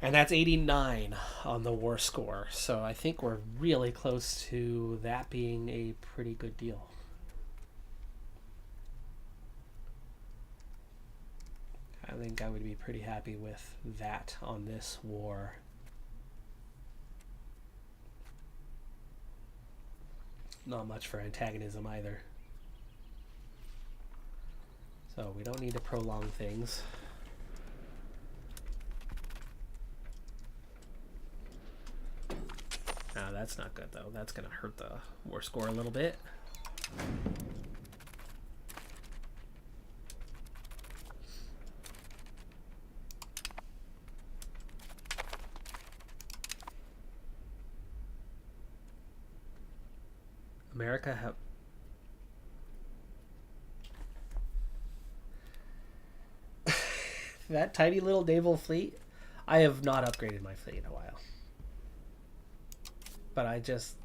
And that's 89 on the war score. So I think we're really close to that being a pretty good deal. I think I would be pretty happy with that on this war. Not much for antagonism either. So we don't need to prolong things. Ah, that's not good though. That's gonna hurt the war score a little bit. America have that tiny little naval fleet. I have not upgraded my fleet in a while, but I just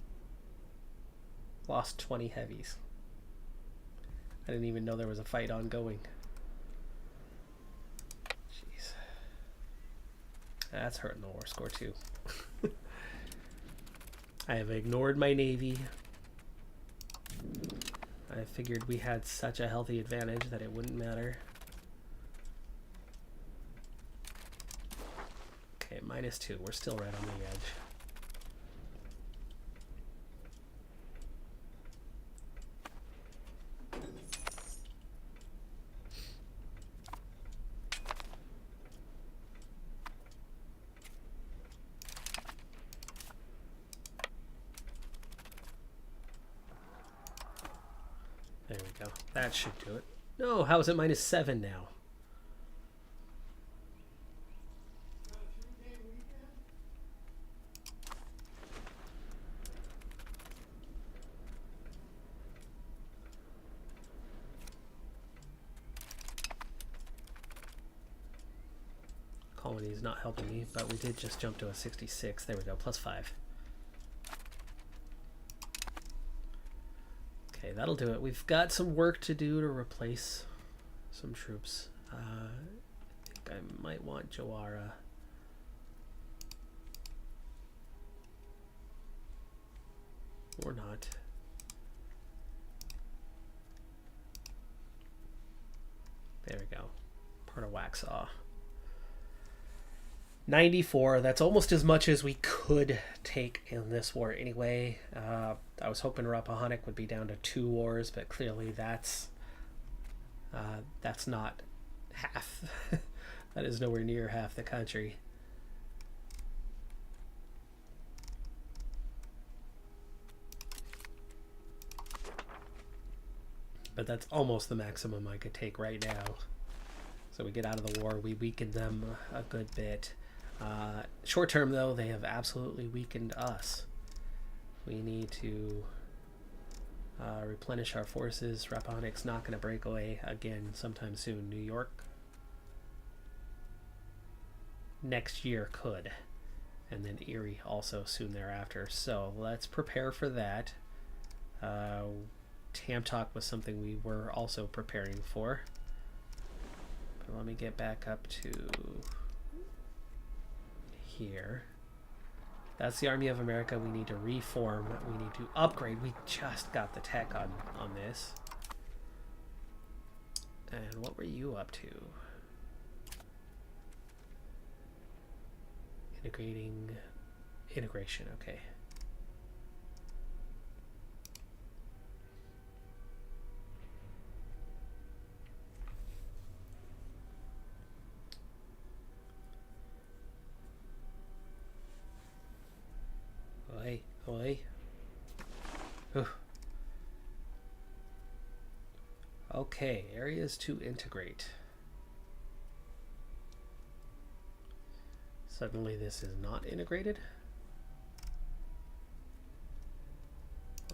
lost 20 heavies. I didn't even know there was a fight ongoing. Jeez, that's hurting the war score too. I have ignored my navy. I figured we had such a healthy advantage that it wouldn't matter. Okay, minus 2. We're still right on the edge. There we go. That should do it. No, how is it minus 7 now? Colony is not helping me, but we did just jump to a 66. There we go, plus 5. Okay, that'll do it. We've got some work to do to replace some troops. I think I might want Jawara. Or not. There we go. Part of Waxhaw. 94. That's almost as much as we could take in this war anyway. I was hoping Rappahannock would be down to 2 wars, but clearly that's not half. That is nowhere near half the country. But that's almost the maximum I could take right now. So we get out of the war, we weaken them a good bit. Short term though, they have absolutely weakened us. We need to replenish our forces. Rappahannock's not going to break away again sometime soon. New York next year could, and then Erie also soon thereafter. So let's prepare for that. Tamtok was something we were also preparing for. But let me get back up to here. That's the Army of America. We need to reform. We need to upgrade. We just got the tech on this. And what were you up to? Integration, okay. Oi. Okay, areas to integrate. Suddenly this is not integrated.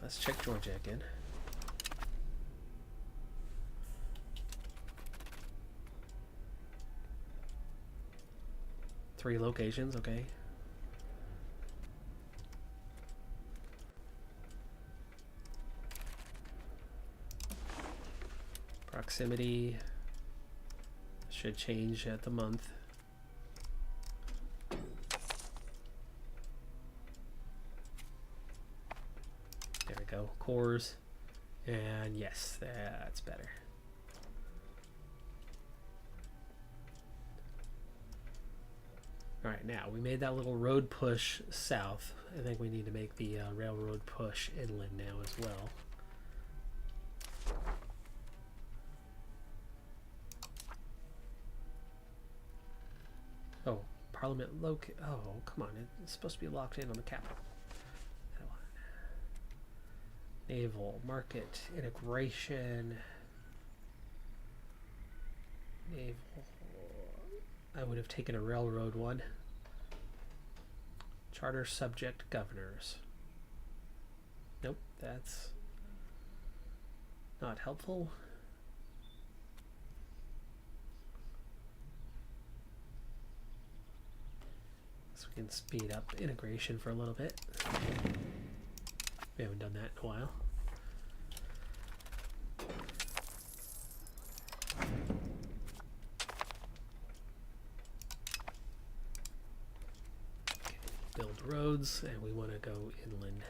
Let's check Georgia again. Three locations, okay. Proximity should change at the month. There we go, cores, and yes, that's better. All right, now we made that little road push south. I think we need to make the railroad push inland now as well. Oh, Parliament oh, come on, it's supposed to be locked in on the capital. Naval, market, integration. Naval. I would have taken a railroad one. Charter subject governors. Nope, that's not helpful. So we can speed up integration for a little bit. We haven't done that in a while. Okay, build roads, and we want to go inland.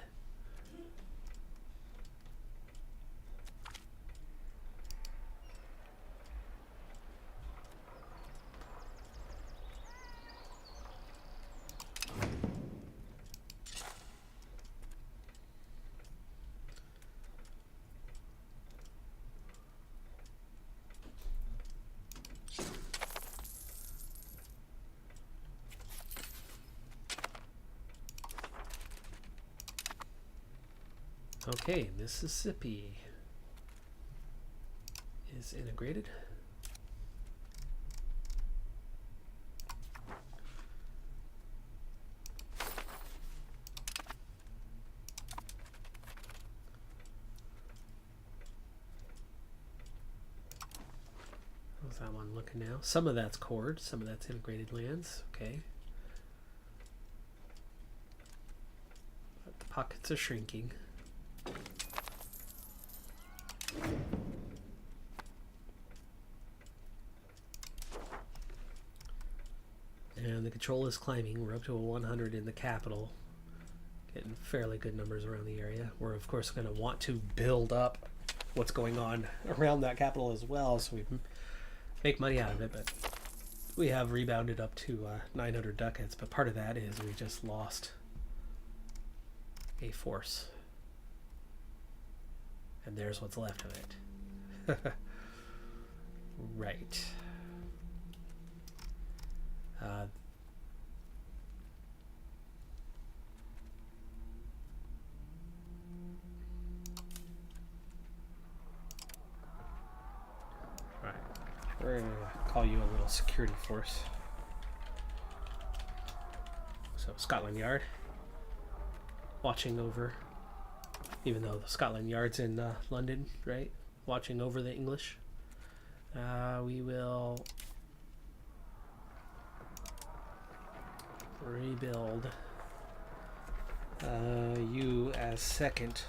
Okay, Mississippi is integrated. How's that one looking now? Some of that's cored, some of that's integrated lands. Okay. But the pockets are shrinking. And the control is climbing. We're up to a 100 in the capital. Getting fairly good numbers around the area. We're of course going to want to build up what's going on around that capital as well, so we make money out of it. But we have rebounded up to 900 ducats. But part of that is we just lost a force. And there's what's left of it. Right. Right. We're going to call you a little security force. So Scotland Yard. Watching over, even though the Scotland Yard's in London, right? Watching over the English. We will rebuild you as Second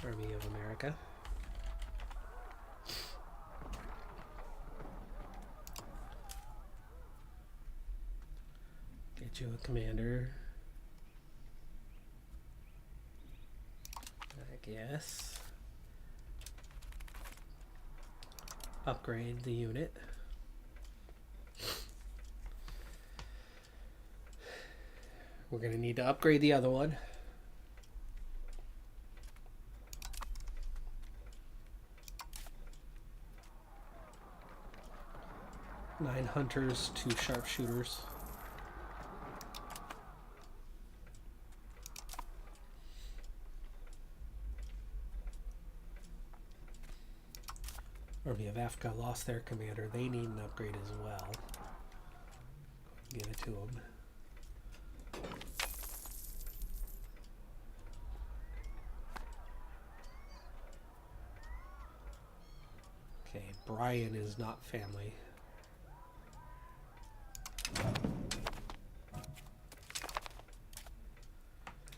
Army of America. Get you a commander. I guess. Upgrade the unit. We're going to need to upgrade the other one. 9 hunters, 2 sharpshooters. Army of Africa lost their commander. They need an upgrade as well. Give it to them. Okay, Brian is not family.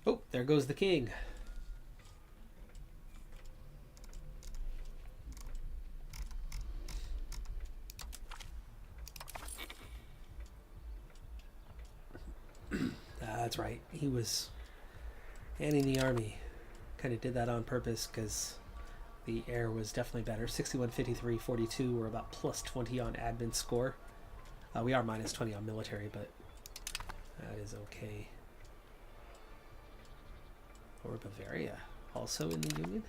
Oh, there goes the king. That's right. He was manning the army. Kind of did that on purpose because the air was definitely better. 61, 53, 42. We're about plus 20 on admin score. We are minus 20 on military, but that is okay. Or Bavaria, also in the Union.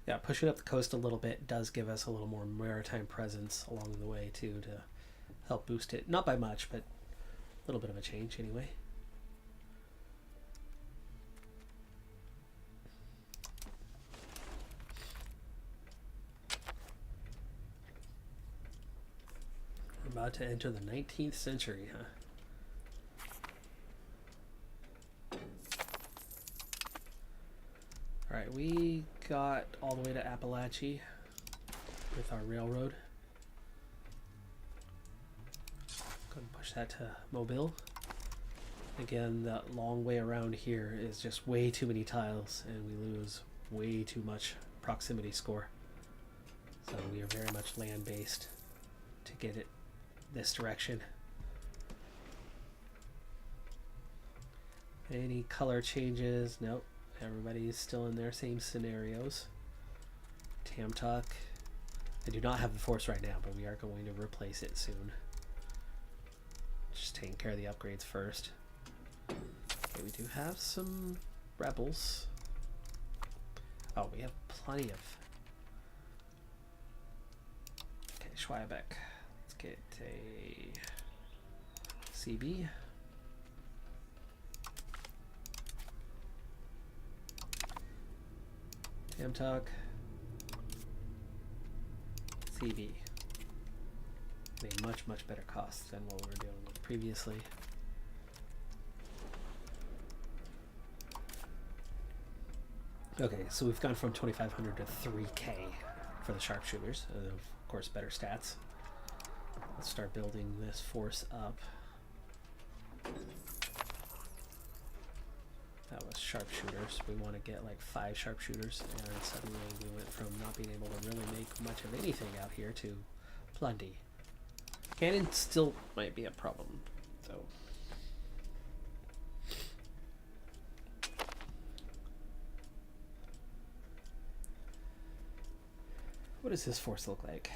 Yeah, pushing up the coast a little bit does give us a little more maritime presence along the way too, to help boost it. Not by much, but a little bit of a change anyway. We're about to enter the 19th century, huh? Alright, we got all the way to Appalachia with our railroad. Go and push that to Mobile. Again, that long way around here is just way too many tiles, and we lose way too much proximity score. So we are very much land-based to get it this direction. Any color changes? Nope. Everybody's still in their same scenarios. Tamtok. I do not have the force right now, but we are going to replace it soon. Just taking care of the upgrades first. Okay, we do have some rebels. Oh, we have plenty of... Okay, Schweibeck. Let's get a CB. Tamtok, CB. A much better cost than what we were dealing with previously. Okay, so we've gone from 2,500 to 3K for the sharpshooters. Of course, better stats. Let's start building this force up. That was sharpshooters. We want to get like 5 sharpshooters, and suddenly we went from not being able to really make much of anything out here to plenty. Cannon still might be a problem, though. What does this force look like?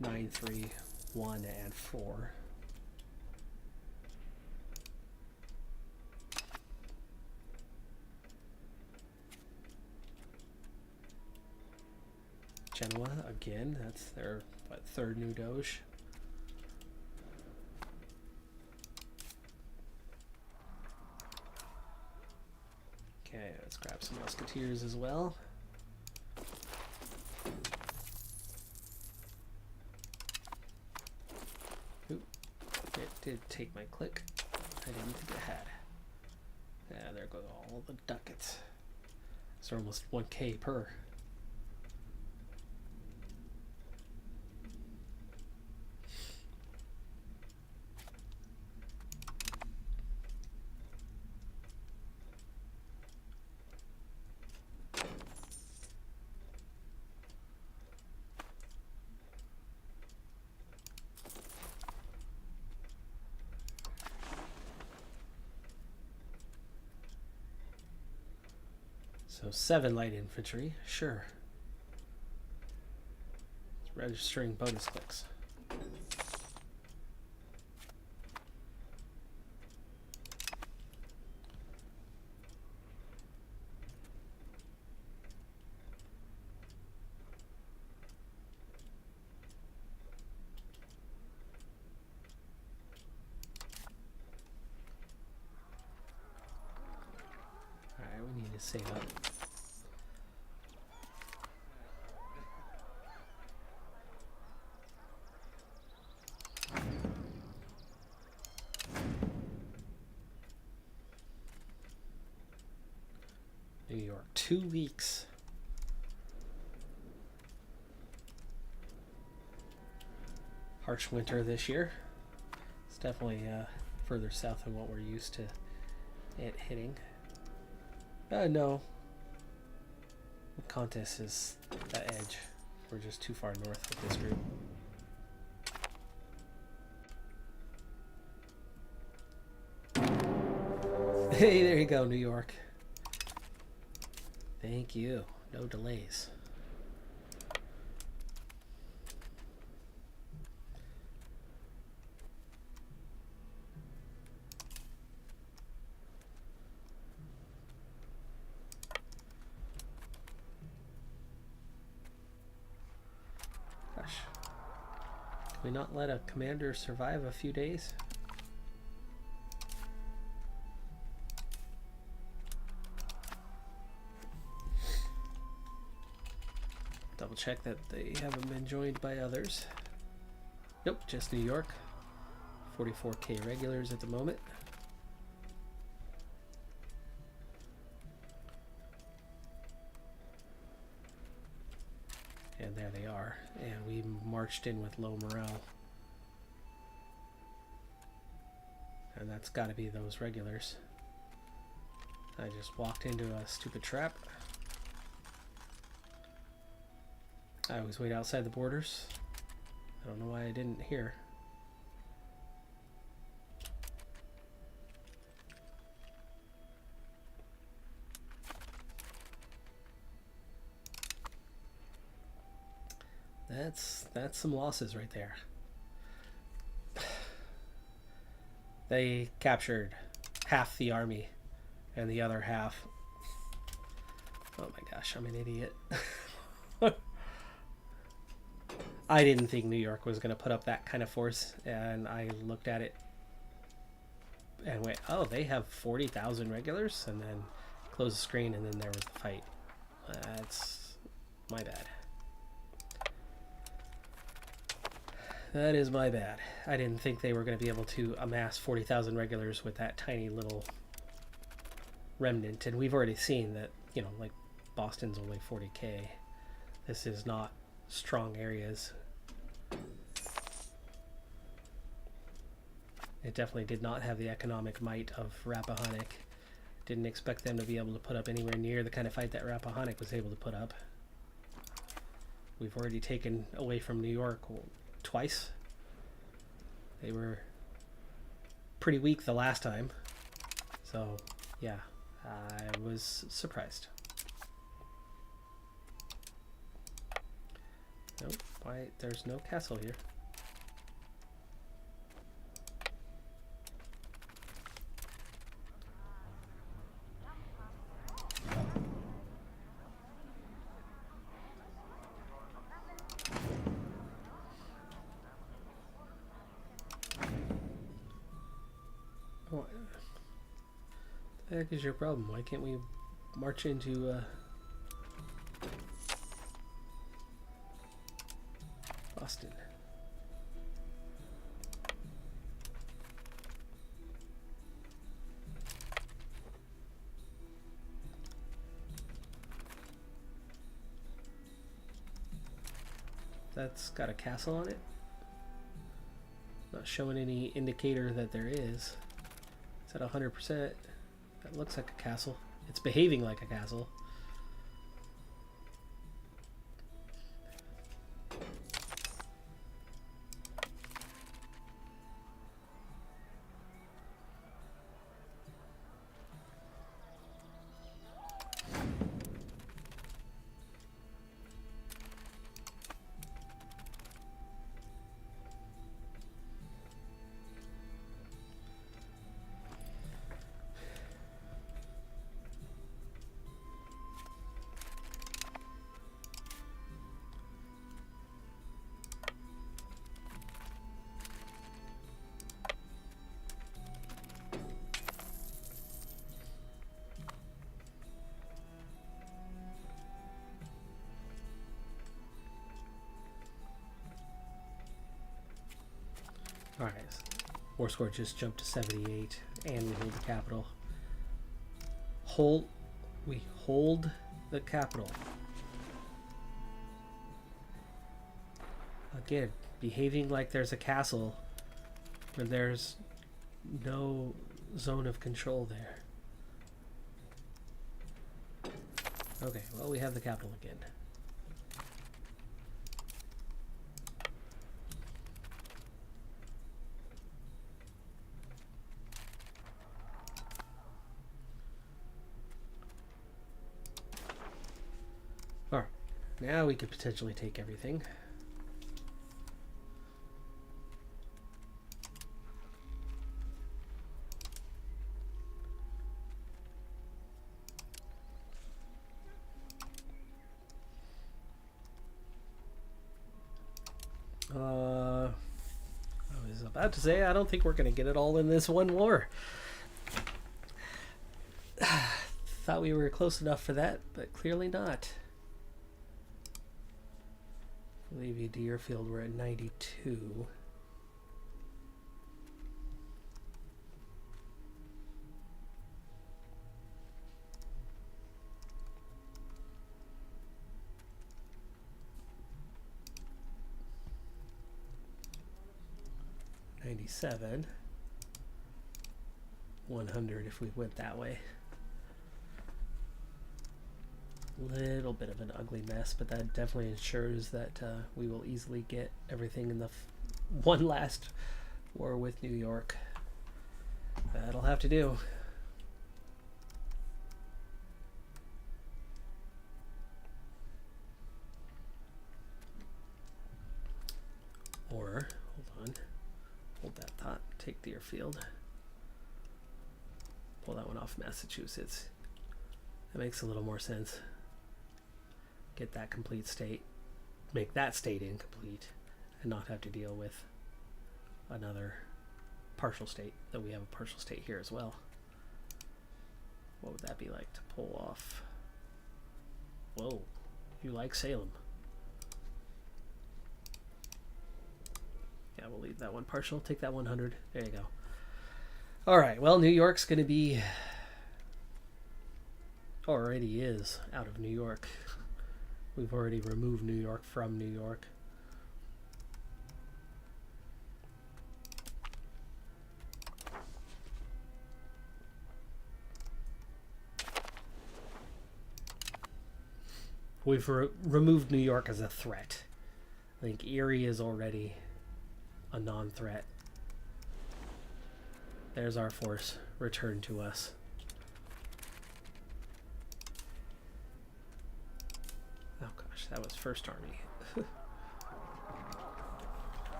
9, 3, 1, and 4. Genoa again, that's their third new doge. Okay, let's grab some musketeers as well. Ooh, it did take my click. I didn't think it had. Yeah, there go all the ducats. It's almost 1K per. So 7 light infantry, sure. It's registering bonus clicks. save up. New York, 2 weeks. Harsh winter this year. It's definitely further south than what we're used to it hitting. No. The contest is the edge. We're just too far north with this group. Hey, there you go, New York. Thank you. No delays. Gosh. Can we not let a commander survive a few days? Double check that they haven't been joined by others. Nope, just New York. 44k regulars at the moment. And there they are. And we marched in with low morale. And that's got to be those regulars. I just walked into a stupid trap. I always wait outside the borders. I don't know why I didn't hear. That's some losses right there. They captured half the army and the other half. Oh my gosh, I'm an idiot. I didn't think New York was going to put up that kind of force, and I looked at it and went, oh, they have 40,000 regulars, and then closed the screen, and then there was the fight. That's my bad. That is my bad. I didn't think they were going to be able to amass 40,000 regulars with that tiny little remnant, and we've already seen that, you know, like Boston's only 40k. This is not strong areas. It definitely did not have the economic might of Rappahannock. Didn't expect them to be able to put up anywhere near the kind of fight that Rappahannock was able to put up. We've already taken away from New York twice. They were pretty weak the last time. So, yeah, I was surprised. Nope, why? There's no castle here. What the heck is your problem? Why can't we march into Boston? That's got a castle on it. Not showing any indicator that there is. It's at 100%. That looks like a castle. It's behaving like a castle. War score just jumped to 78, and we hold the capital. We hold the capital. Again, behaving like there's a castle when there's no zone of control there. Okay, well, we have the capital again. Alright, now we could potentially take everything. I was about to say, I don't think we're going to get it all in this one war. Thought we were close enough for that, but clearly not. Levy Deerfield, we're at 92. $97. 100 if we went that way. Little bit of an ugly mess, but that definitely ensures that we will easily get everything in the one last war with New York. That'll have to do. Or, hold on, hold that thought, take Deerfield. Pull that one off Massachusetts. That makes a little more sense. Get that complete state, make that state incomplete, and not have to deal with another partial state, though we have a partial state here as well. What would that be like to pull off? Whoa, you like Salem. Yeah, we'll leave that one partial, take that 100, there you go. Alright, well, New York's gonna be, already is out of New York. We've already removed New York from New York. We've removed New York as a threat. I think Erie is already a non-threat. There's our force returned to us. Oh gosh, that was First Army.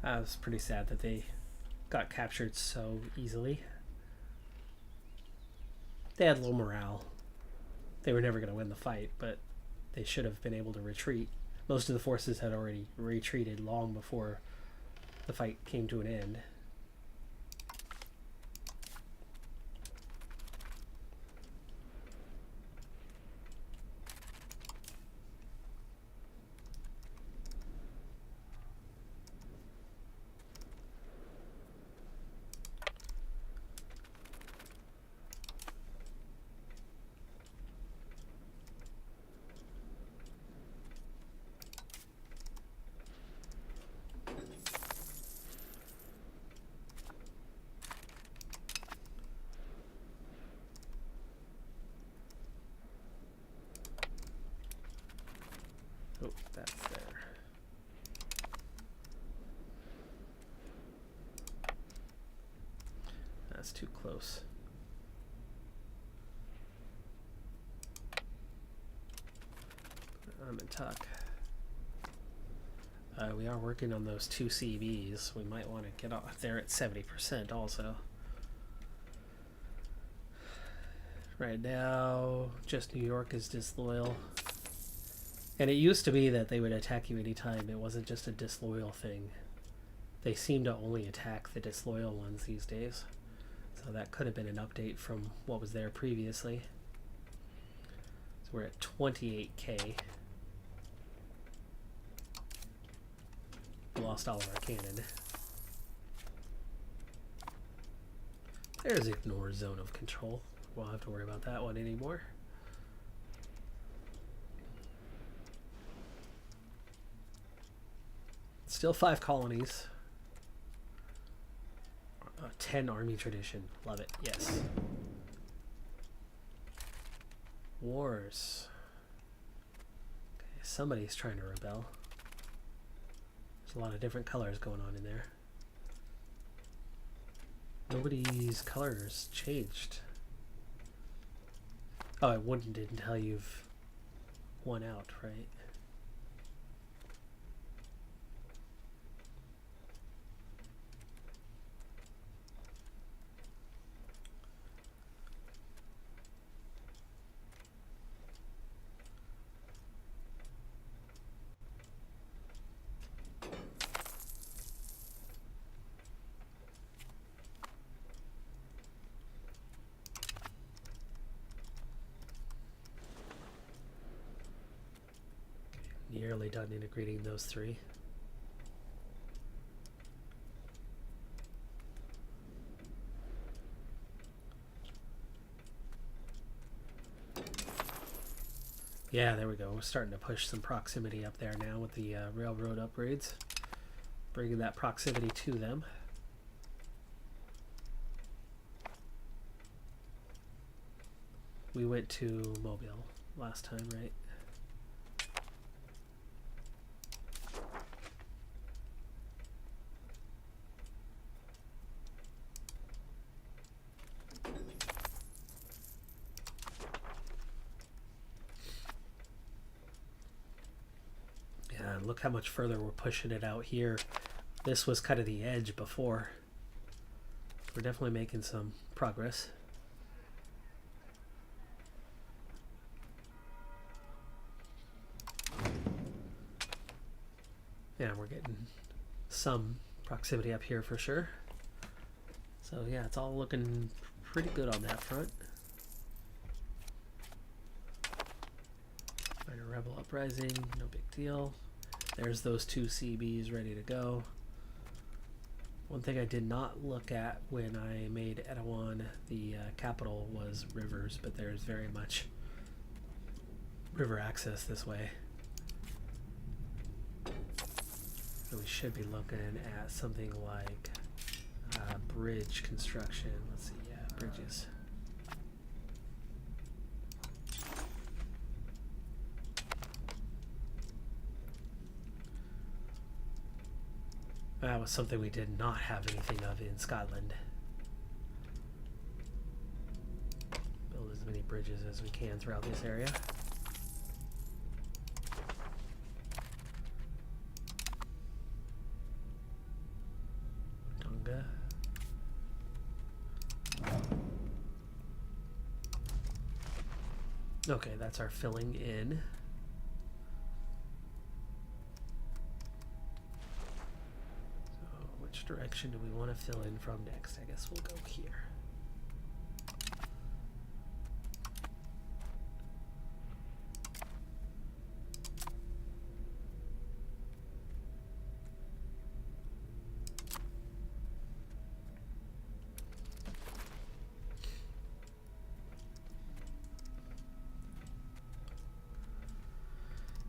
That was pretty sad that they got captured so easily. They had low morale. They were never going to win the fight, but they should have been able to retreat. Most of the forces had already retreated long before the fight came to an end. Oh, that's there. That's too close. I'm in tuck. We are working on those 2 CBs. We might want to get off there at 70% also. Right now, just New York is disloyal. And it used to be that they would attack you anytime. It wasn't just a disloyal thing. They seem to only attack the disloyal ones these days. So that could have been an update from what was there previously. We're at 28k. We lost all of our cannon. There's ignore zone of control. We won't have to worry about that one anymore. Still 5 colonies. 10 army tradition. Love it. Yes. Wars. Okay, somebody's trying to rebel. There's a lot of different colors going on in there. Nobody's colors changed. Oh, it wouldn't until you've won out, right? Nearly done integrating those 3. Yeah, there we go. We're starting to push some proximity up there now with the railroad upgrades. Bringing that proximity to them. We went to Mobile last time, right? Look how much further we're pushing it out here. This was kind of the edge before. We're definitely making some progress. Yeah, we're getting some proximity up here for sure. So yeah, it's all looking pretty good on that front. Minor rebel uprising, no big deal. There's those 2 CBs ready to go. One thing I did not look at when I made Etowah the capital was rivers, but there's very much river access this way. So we should be looking at something like bridge construction. Let's see, yeah, bridges. That was something we did not have anything of in Scotland. Build as many bridges as we can throughout this area. Tonga. Okay, that's our filling in. Which direction do we want to fill in from next? I guess we'll go here.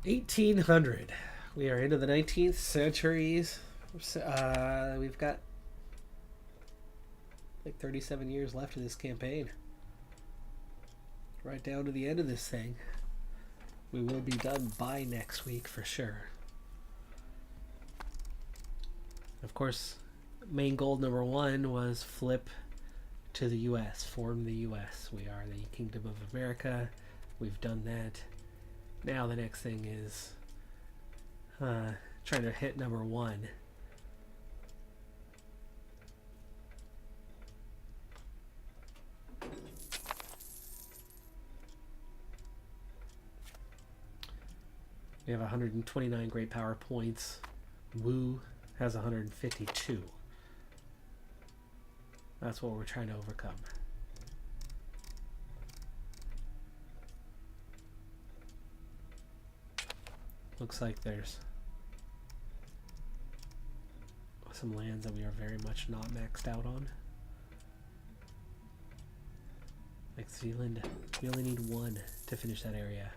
$1800. We are into the 19th centuries. We've got like 37 years left of this campaign. Right down to the end of this thing. We will be done by next week for sure. Of course, main goal number 1 was flip to the US, form the US. We are the Kingdom of America. We've done that. Now the next thing is trying to hit number 1. We have 129 great power points. Wu has 152. That's what we're trying to overcome. Looks like there's some lands that we are very much not maxed out on. Like Zealand, we only need one to finish that area.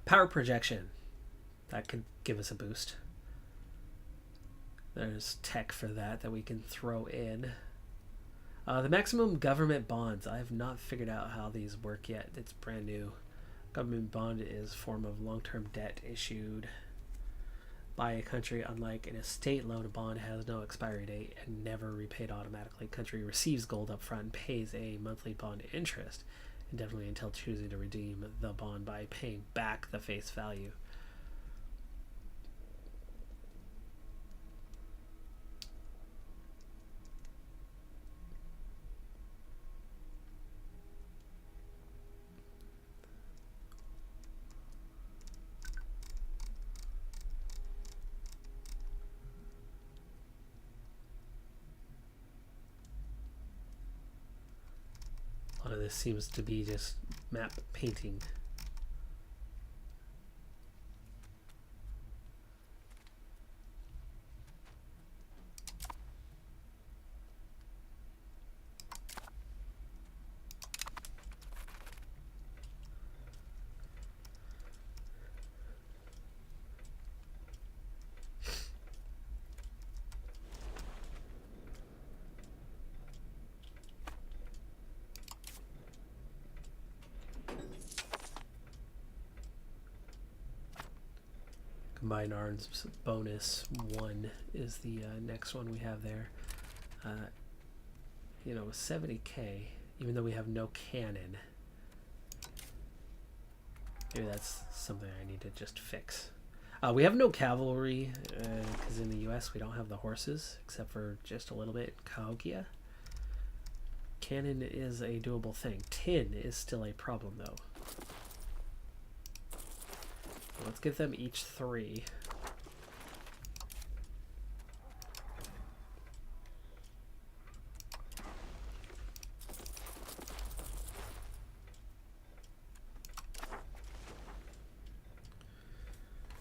Power projection. That could give us a boost. There's tech for that we can throw in. The maximum government bonds. I have not figured out how these work yet. It's brand new. Government bond is a form of long-term debt issued by a country. Unlike an estate loan, a bond has no expiry date and never repaid automatically. Country receives gold up front and pays a monthly bond interest indefinitely until choosing to redeem the bond by paying back the face value. A lot of this seems to be just map painting. Combined arms bonus 1 is the next one we have there. You know, with 70k, even though we have no cannon, maybe that's something I need to just fix. We have no cavalry because in the US we don't have the horses except for just a little bit in Cahokia. Cannon is a doable thing. Tin is still a problem though. Let's give them each 3.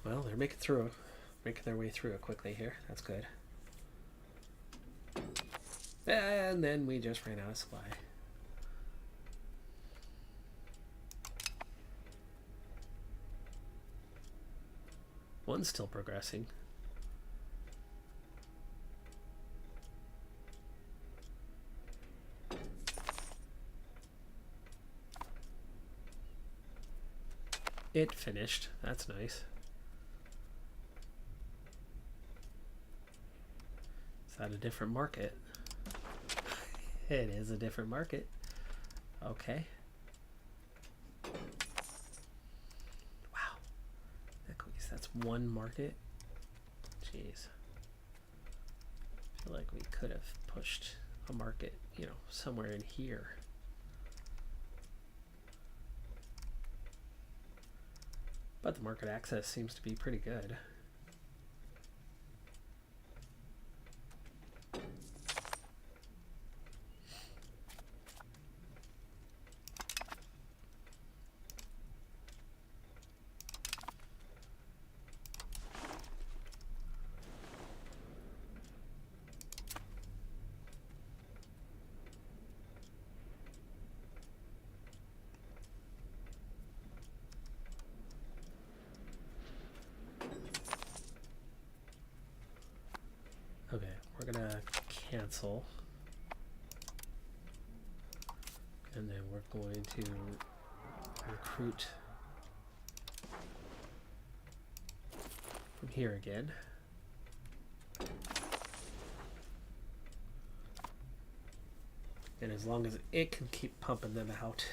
Well, they're making their way through it quickly here. That's good. And then we just ran out of supply. One's still progressing. It finished. That's nice. Is that a different market? It is a different market. Okay. That's one market. Jeez. I feel like we could have pushed a market, you know, somewhere in here. But the market access seems to be pretty good. Okay, we're gonna cancel. And then we're going to recruit from here again. And as long as it can keep pumping them out,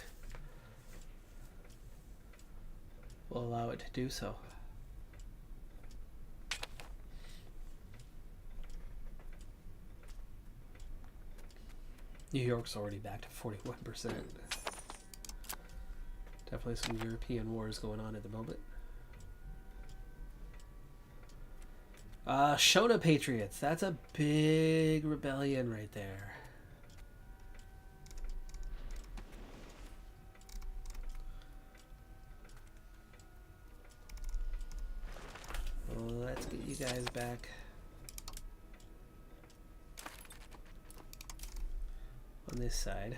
we'll allow it to do so. New York's already back to 41%. Definitely some European wars going on at the moment. Shona Patriots. That's a big rebellion right there. Well, let's get you guys back on this side.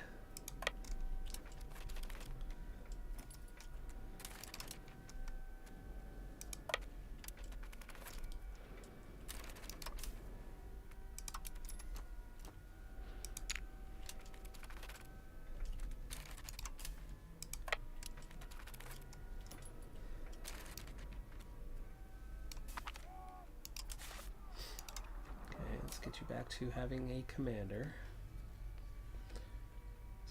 Get you back to having a commander.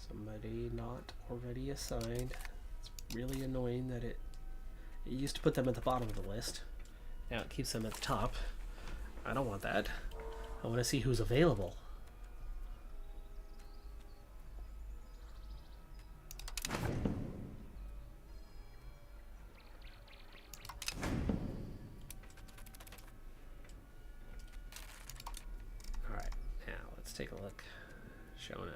Somebody not already assigned. It's really annoying that it used to put them at the bottom of the list. Now it keeps them at the top. I don't want that. I want to see who's available. Take a look. Shona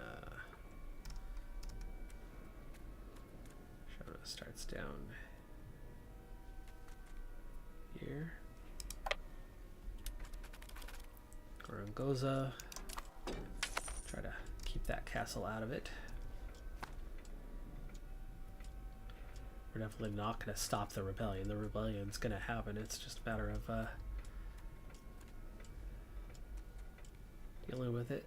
starts down here. Gorangoza. Try to keep that castle out of it. We're definitely not going to stop the rebellion. The rebellion's going to happen. It's just a matter of dealing with it.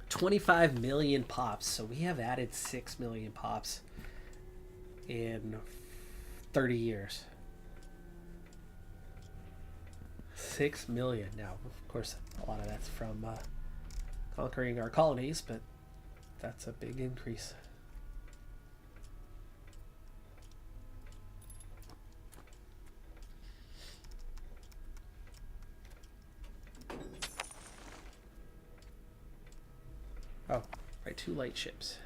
$25 million pops, so we have added 6 million pops in 30 years. 6 million. Now, of course, a lot of that's from conquering our colonies, but that's a big increase. Oh, right, 2 light ships.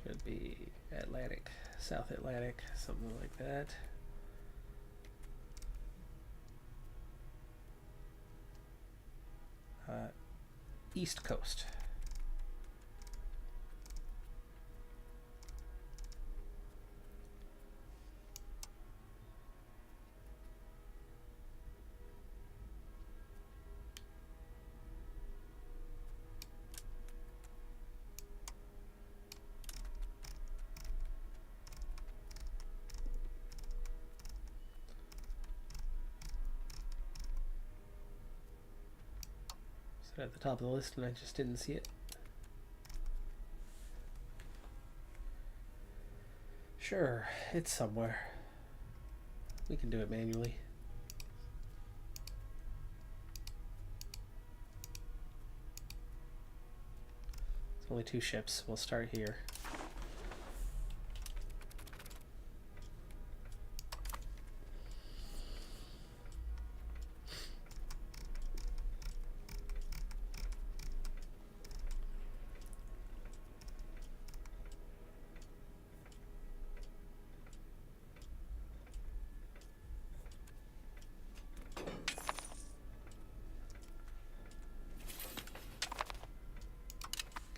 Should be Atlantic, South Atlantic, something like that. East Coast. At the top of the list and I just didn't see it. Sure, it's somewhere. We can do it manually. It's only 2 ships. We'll start here.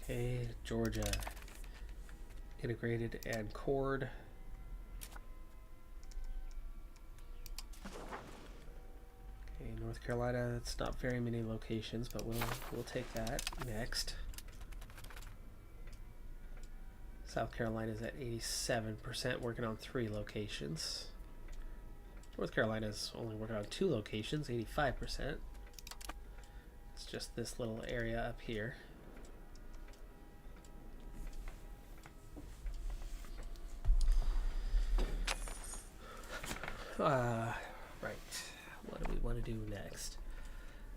Okay, Georgia, integrated and cored. Okay, North Carolina, it's not very many locations, but we'll take that next. South Carolina's at 87%, working on 3 locations. North Carolina's only working on 2 locations, 85%. It's just this little area up here. Right, what do we want to do next?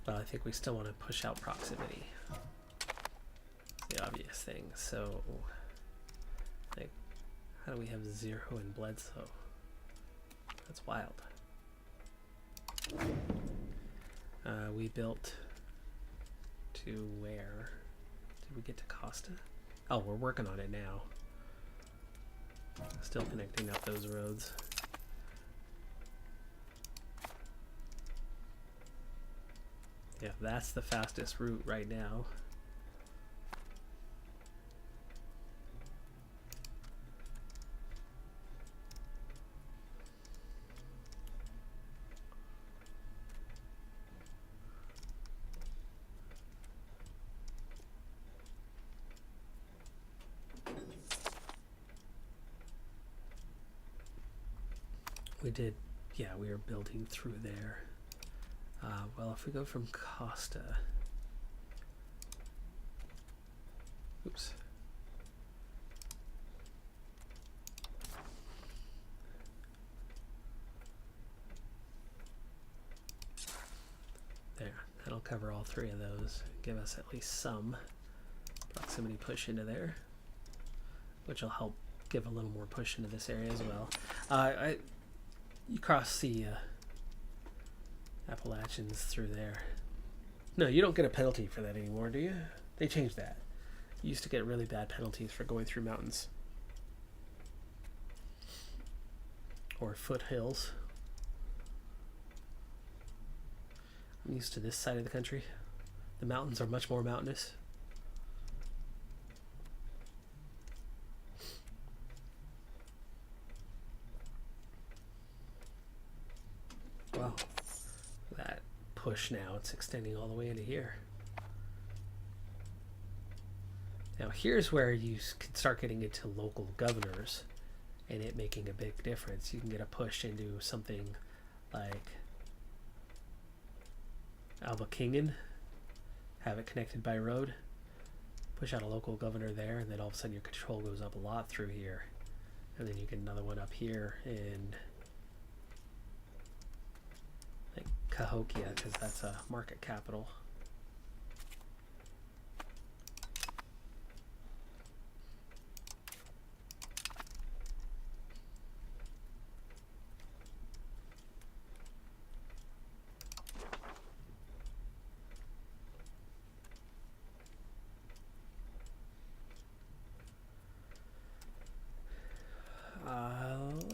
But I think we still want to push out proximity. It's the obvious thing. So, like, how do we have 0 in Bledsoe? That's wild. We built to where? Did we get to Costa? Oh, we're working on it now. Still connecting up those roads. Yeah, that's the fastest route right now. We did, yeah, we were building through there. Well, if we go from Costa, oops. There, that'll cover all 3 of those. Give us at least some proximity push into there, which will help give a little more push into this area as well. You cross the Appalachians through there. No, you don't get a penalty for that anymore, do you? They changed that. You used to get really bad penalties for going through mountains. Or foothills. I'm used to this side of the country. The mountains are much more mountainous. Wow. That push now, it's extending all the way into here. Now here's where you can start getting into local governors and it making a big difference. You can get a push into something like Albakingen, have it connected by road, push out a local governor there, and then all of a sudden your control goes up a lot through here. And then you get another one up here in like Cahokia, because that's a market capital.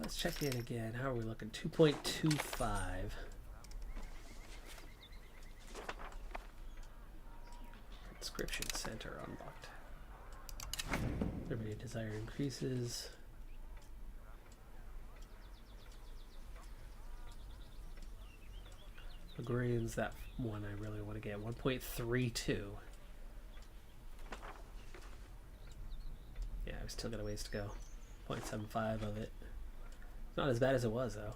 Let's check in again. How are we looking? 2.25. Conscription center unlocked. Liberty of desire increases. Agrarians, that one I really want to get. 1.32. Yeah, I've still got a ways to go. 0.75 of it. Not as bad as it was though.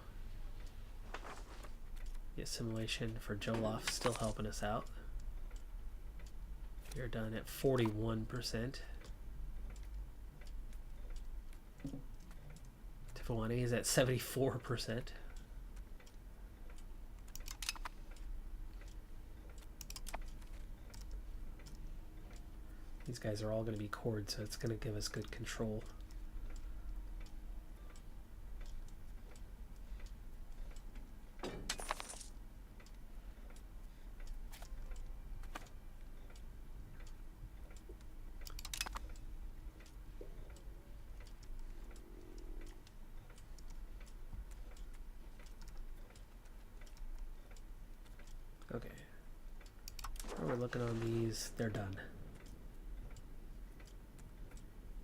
The assimilation for Joloff still helping us out. You're done at 41%. Tifawani is at 74%. These guys are all going to be cored, so it's going to give us good control. Okay. How we're looking on these, they're done.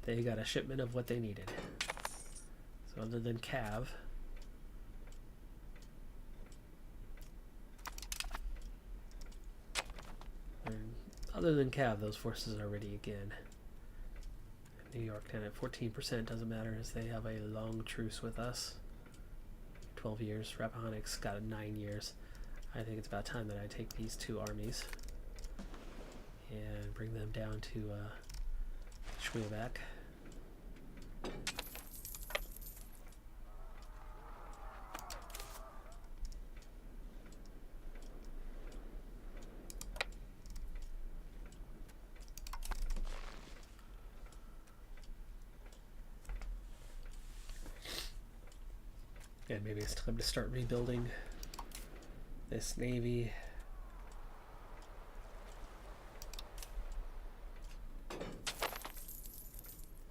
They got a shipment of what they needed. So other than Cav, those forces are ready again. New York 10 at 14%, doesn't matter as they have a long truce with us. 12 years. Rappahannock's got 9 years. I think it's about time that I take these 2 armies and bring them down to Schweelbach. And maybe it's time to start rebuilding this navy.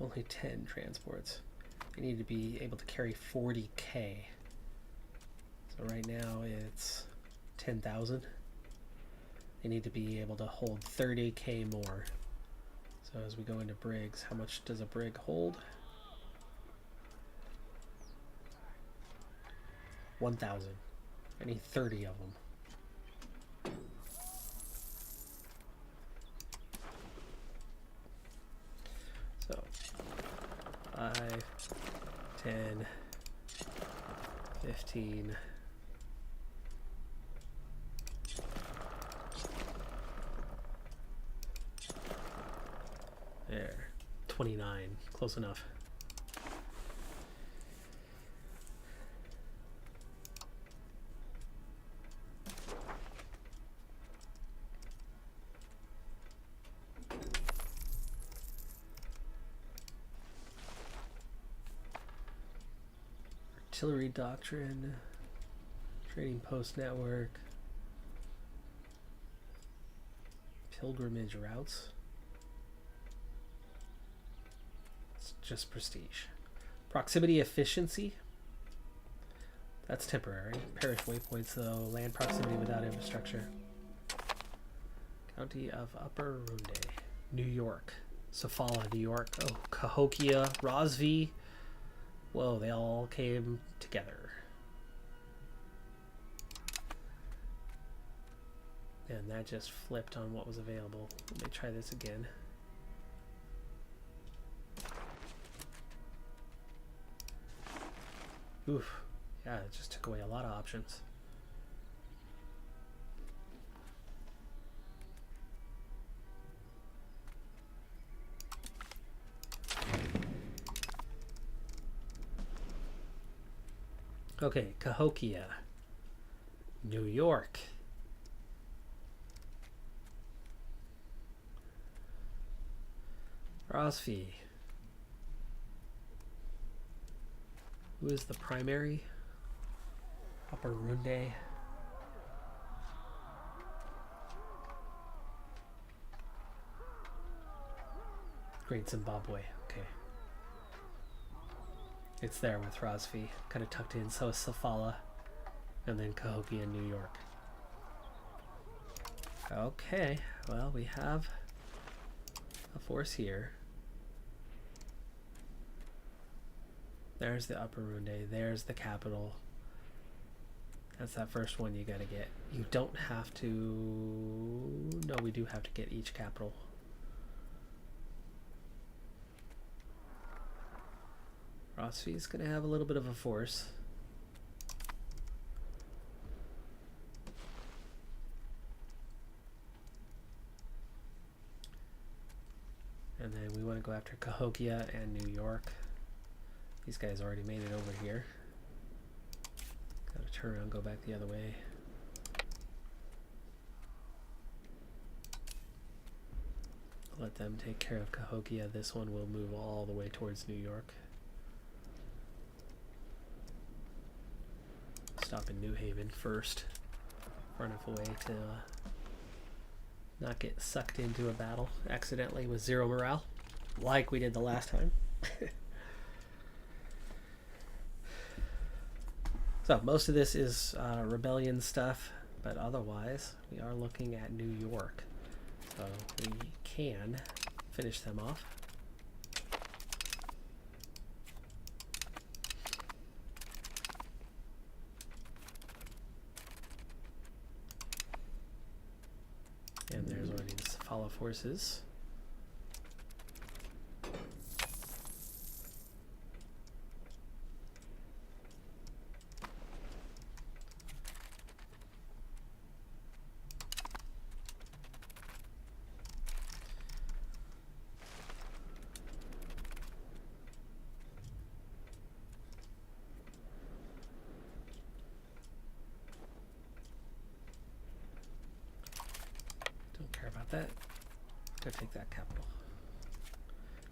Only 10 transports. They need to be able to carry 40K. So right now it's 10,000. They need to be able to hold 30K more. So as we go into brigs, how much does a brig hold? 1,000. I need 30 of them. So 5, 10, 15. There. 29. Close enough. Artillery doctrine, trading post network, pilgrimage routes. It's just prestige. Proximity efficiency. That's temporary. Parish waypoints though. Land proximity without infrastructure. County of Upper Runde. New York. Sofala, New York. Oh, Cahokia, Rosvi. Whoa, they all came together. And that just flipped on what was available. Let me try this again. Oof. Yeah, it just took away a lot of options. Okay, Cahokia, New York. Rosfi. Who is the primary? Upper Runde. Great Zimbabwe. Okay. It's there with Rosfi, kind of tucked in. So is Sofala, and then Cahokia in New York. Okay, well, we have a force here. There's the Upper Runde. There's the capital. That's that first one you gotta get. You don't have to... No, we do have to get each capital. Rosfi's going to have a little bit of a force. And then we want to go after Cahokia and New York. These guys already made it over here. Got to turn around and go back the other way. Let them take care of Cahokia. This one will move all the way towards New York. Stop in New Haven first, far enough away to not get sucked into a battle accidentally with 0 morale, like we did the last time. So most of this is rebellion stuff, but otherwise we are looking at New York, so we can finish them off. And there's already the Sofala forces. That. Gotta take that capital.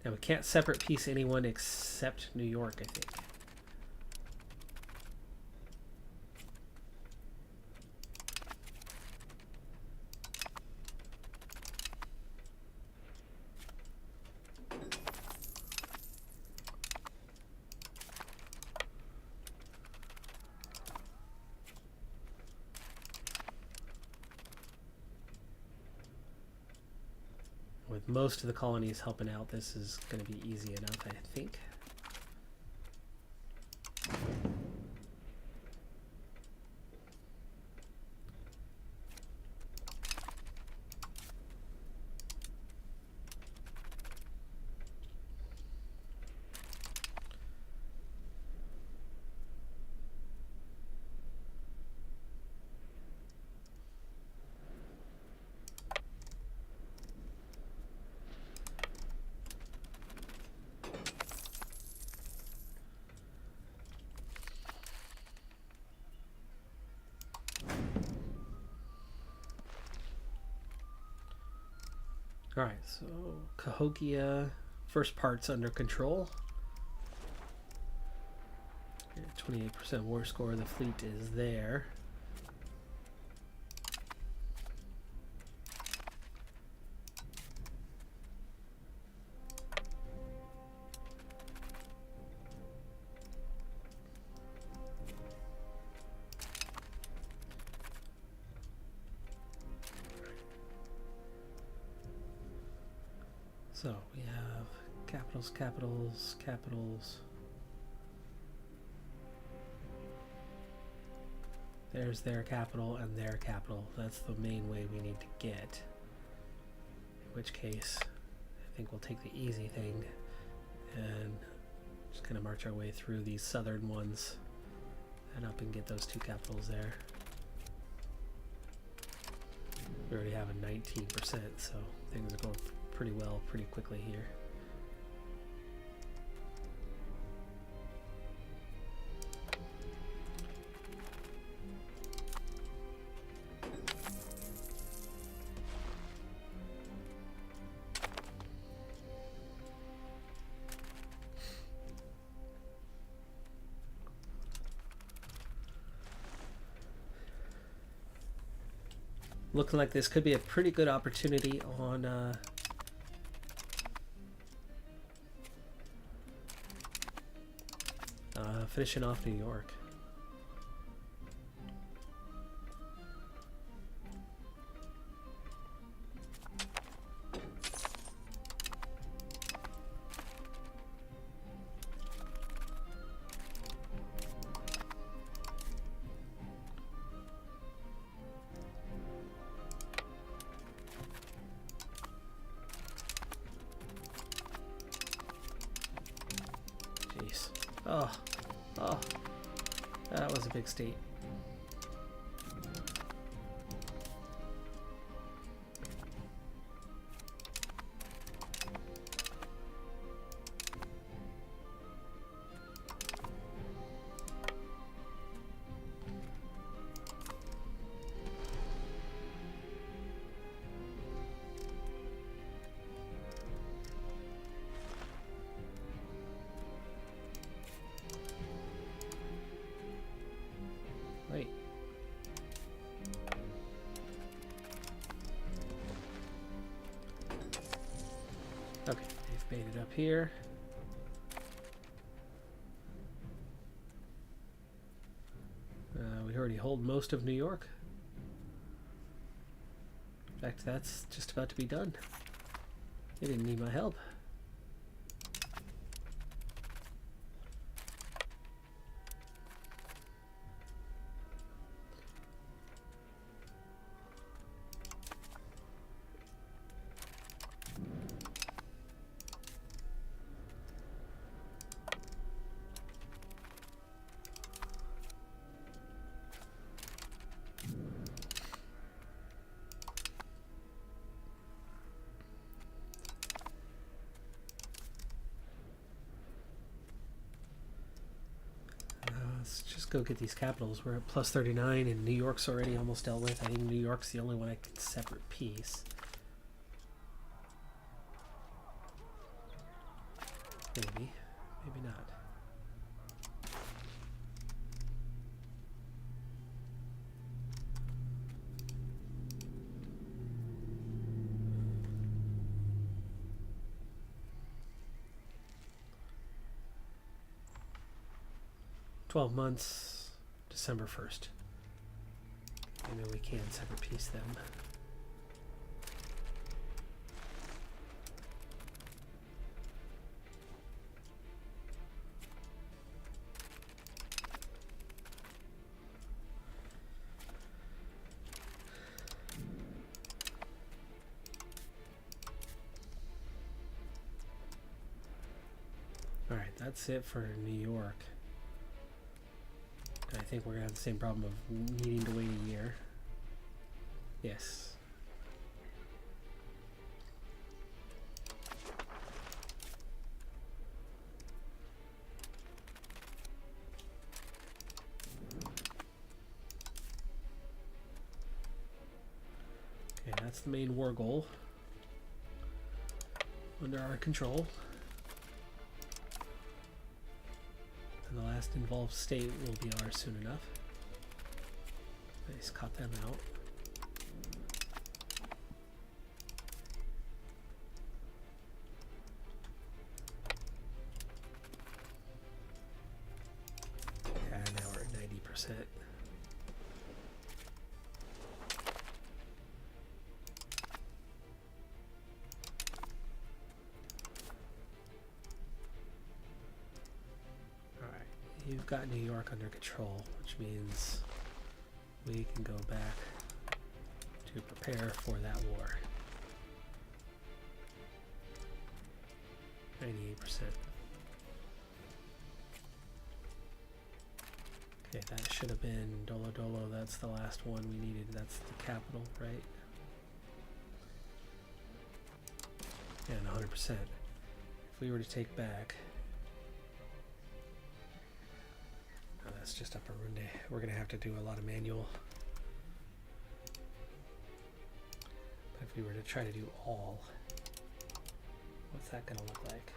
Now we can't separate piece anyone except New York, I think. with most of the colonies helping out, this is going to be easy enough, I think. Alright, so Cahokia, first part's under control. 28% war score, the fleet is there. So we have capitals, capitals, capitals. There's their capital and their capital. That's the main way we need to get. In which case, I think we'll take the easy thing and just kind of march our way through these southern ones and up and get those two capitals there. We already have a 19%, so things are going pretty well, pretty quickly here. Looking like this could be a pretty good opportunity on finishing off New York. Jeez. Oh, that was a big state. Wait. Okay, they've made it up here. We already hold most of New York. In fact, that's just about to be done. They didn't need my help. Let's just go get these capitals. We're at plus 39 and New York's already almost dealt with. I think New York's the only one I can separate piece. Maybe. Maybe not. Months, December 1st. Maybe we can separate piece them. All right, that's it for New York. I think we're gonna have the same problem of needing to wait a year. Yes. Okay, that's the main war goal. Under our control. And the last involved state will be ours soon enough. Nice, caught them out. Yeah, now we're at 90%. You've got New York under control, which means we can go back to prepare for that war. 98%. Okay, that should have been Dolo Dolo. That's the last one we needed. That's the capital, right? Yeah, and 100%. If we were to take back... That's just Upper Runde. We're going to have to do a lot of manual. But if we were to try to do all, what's that going to look like?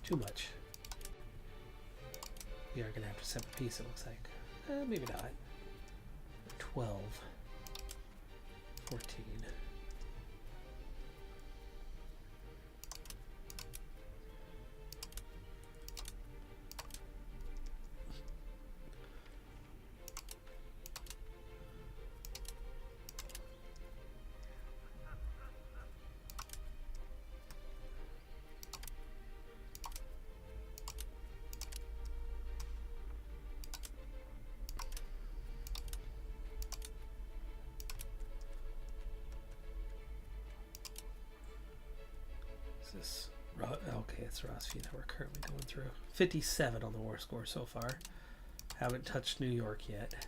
Too much. We are going to have to separate piece, it looks like. Maybe not. 12. 14. This okay, it's Rossview that we're currently going through. 57 on the war score so far. Haven't touched New York yet.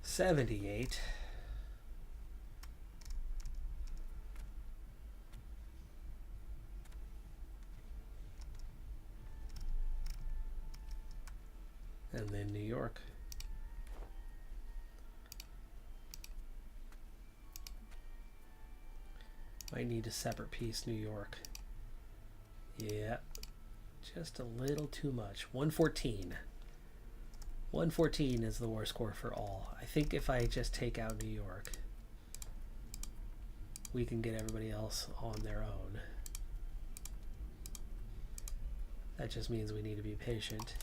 $78. And then New York. Might need a separate piece, New York. Yeah, just a little too much. 114. 114 is the war score for all. I think if I just take out New York, we can get everybody else on their own. That just means we need to be patient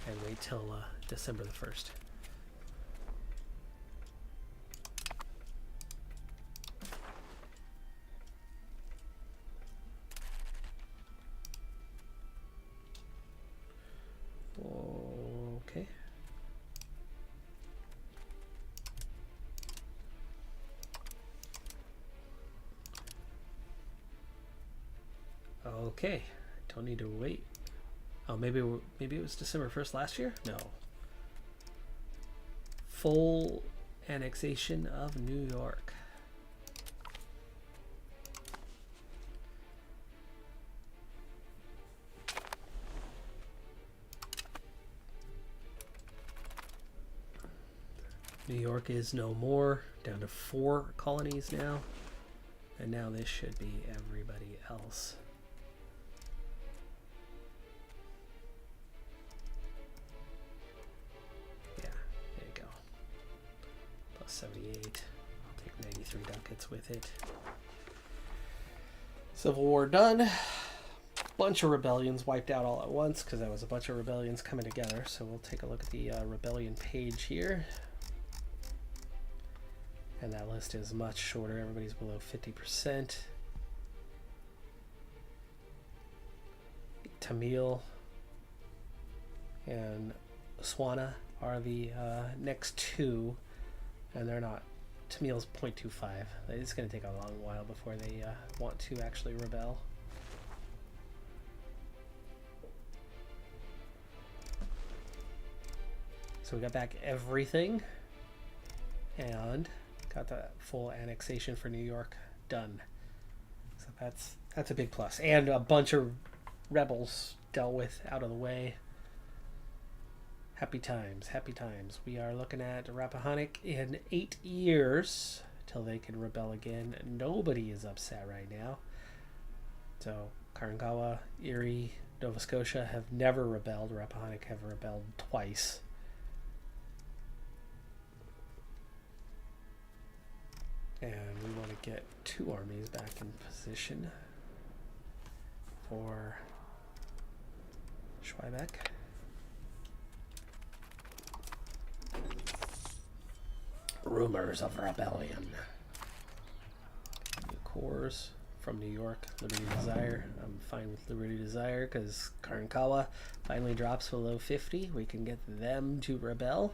and wait till December the 1st. Okay. Okay, don't need to wait. Oh, maybe it was December 1st last year? No. Full annexation of New York. New York is no more, down to 4 colonies now. And now this should be everybody else. Yeah, there you go. Plus 78. I'll take 93 ducats with it. Civil War done. Bunch of rebellions wiped out all at once because that was a bunch of rebellions coming together. So we'll take a look at the rebellion page here. And that list is much shorter. Everybody's below 50%. Tamil and Swana are the next two, and they're not. Tamil's 0.25. It's going to take a long while before they want to actually rebel. So we got back everything, and got the full annexation for New York done. So that's a big plus, and a bunch of rebels dealt with out of the way. Happy times, happy times. We are looking at Rappahannock in 8 years till they can rebel again. Nobody is upset right now. So Karankawa, Erie, Nova Scotia have never rebelled. Rappahannock have rebelled twice. And we want to get 2 armies back in position for Schweibeck. Rumors of rebellion. New cores from New York, Liberty Desire. I'm fine with Liberty Desire because Karankawa finally drops below 50. We can get them to rebel.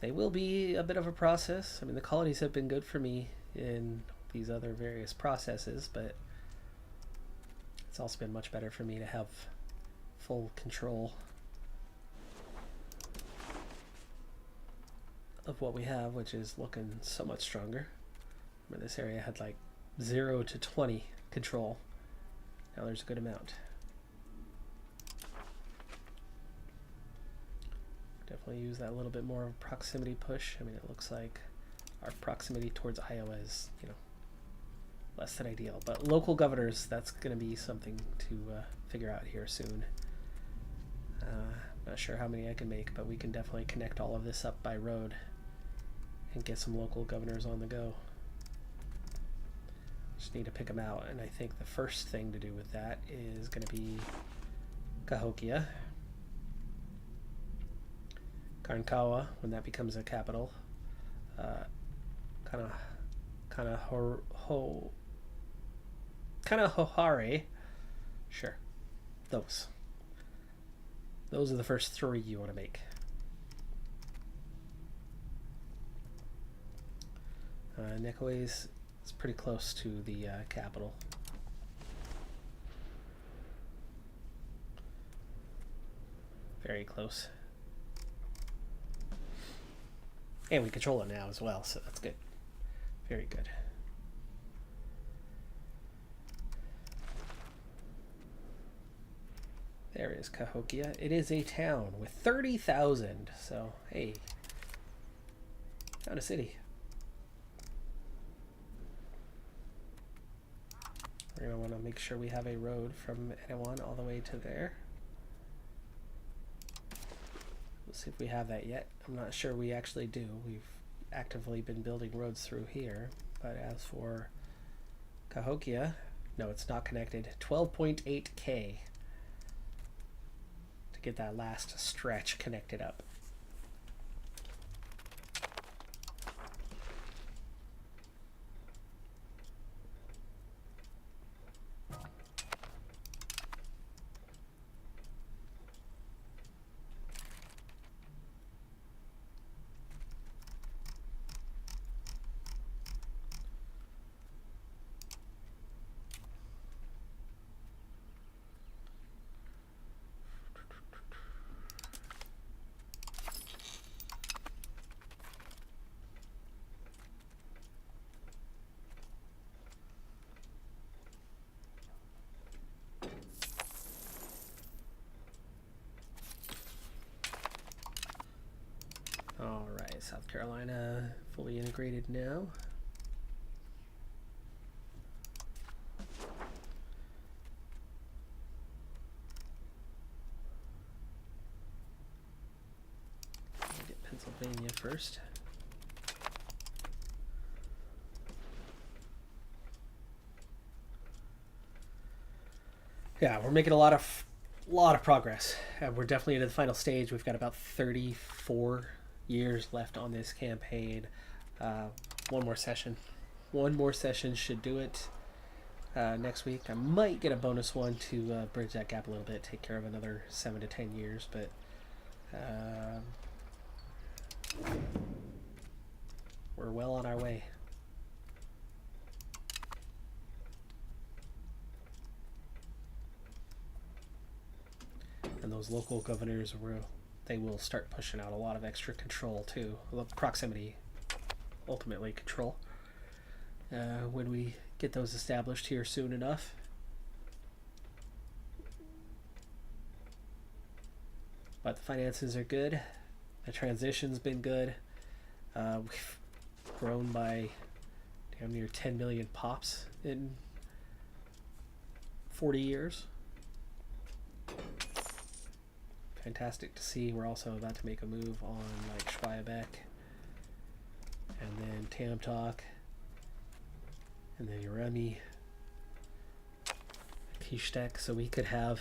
They will be a bit of a process. I mean, the colonies have been good for me in these other various processes, but it's also been much better for me to have full control of what we have, which is looking so much stronger. Remember, this area had like 0 to 20 control. Now there's a good amount. Definitely use that a little bit more of a proximity push. I mean, it looks like our proximity towards Iowa is, less than ideal. But local governors, that's going to be something to figure out here soon. Not sure how many I can make, but we can definitely connect all of this up by road and get some local governors on the go. Just need to pick them out, and I think the first thing to do with that is going to be Cahokia. Karankawa, when that becomes a capital. Hohare. Sure. Those are the first 3 you want to make. Nekawes is pretty close to the capital. Very close. And we control it now as well, so that's good. Very good. There is Cahokia. It is a town with 30,000. So, hey, found a city. We're going to want to make sure we have a road from Anawan all the way to there. We'll see if we have that yet. I'm not sure we actually do. We've actively been building roads through here. But as for Cahokia, no, it's not connected. 12.8K to get that last stretch connected up. Alright, South Carolina fully integrated now. I'll get Pennsylvania first. Yeah, we're making a lot of progress. We're definitely into the final stage. We've got about 34 years left on this campaign. One more session should do it. next week. I might get a bonus one to bridge that gap a little bit, take care of another 7 to 10 years, but we're well on our way. And those local governors they will start pushing out a lot of extra control too. Proximity, ultimately control. When we get those established here soon enough. But the finances are good. The transition's been good. We've grown by damn near 10 million pops in 40 years. Fantastic to see. We're also about to make a move on like Schweiebeck and then Tamtok and then Uremi, Kishtek, so we could have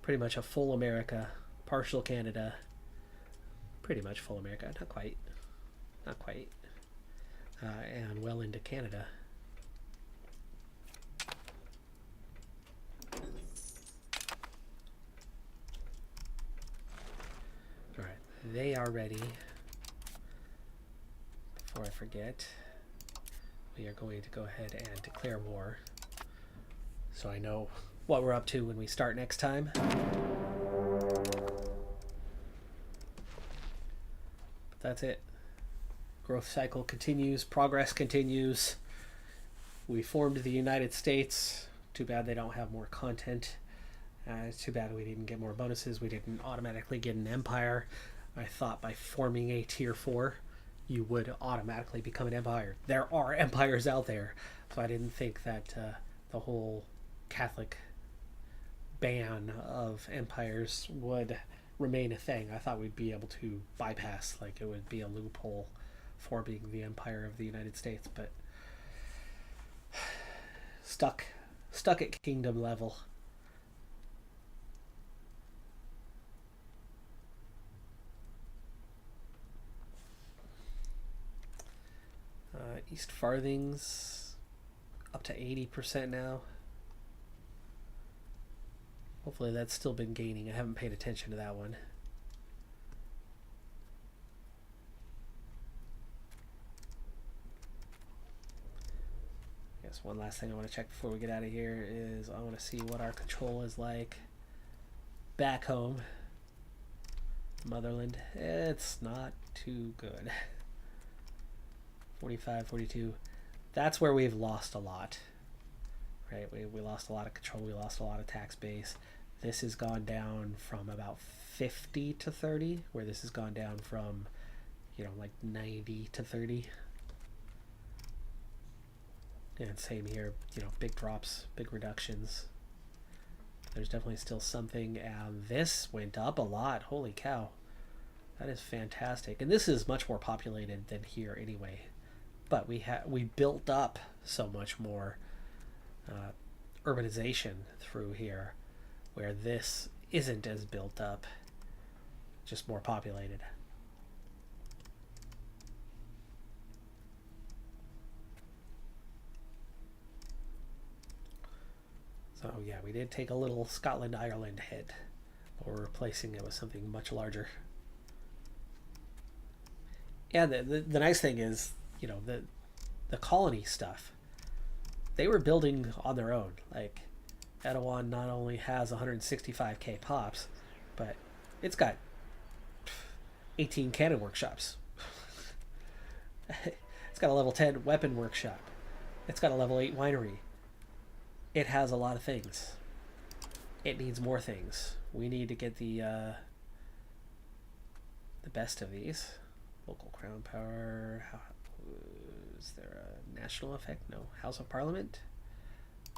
pretty much a full America, partial Canada, pretty much full America, not quite, and well into Canada. Alright, they are ready. Before I forget, we are going to go ahead and declare war, so I know what we're up to when we start next time. But that's it. Growth cycle continues, progress continues. We formed the United States. Too bad they don't have more content. It's too bad we didn't get more bonuses. We didn't automatically get an empire. I thought by forming a tier 4 you would automatically become an empire. There are empires out there, so I didn't think that the whole Catholic ban of empires would remain a thing. I thought we'd be able to bypass, like it would be a loophole for being the empire of the United States, but stuck at kingdom level. East Farthings up to 80% now. Hopefully that's still been gaining. I haven't paid attention to that one. I guess one last thing I want to check before we get out of here is I want to see what our control is like back home. Motherland, it's not too good. 45, 42. That's where we've lost a lot. Right, we lost a lot of control, we lost a lot of tax base. This has gone down from about 50 to 30, where this has gone down from, like 90 to 30. And same here, big drops, big reductions. There's definitely still something. This went up a lot. Holy cow. That is fantastic. And this is much more populated than here anyway. But we built up so much more urbanization through here, where this isn't as built up, just more populated. So yeah, we did take a little Scotland-Ireland hit, but we're replacing it with something much larger. Yeah, the nice thing is, the colony stuff, they were building on their own. Like, Etowah not only has 165k pops, but it's got 18 cannon workshops. It's got a level 10 weapon workshop. It's got a level 8 winery. It has a lot of things. It needs more things. We need to get the best of these. Local crown power. Is there a national effect? No. House of Parliament.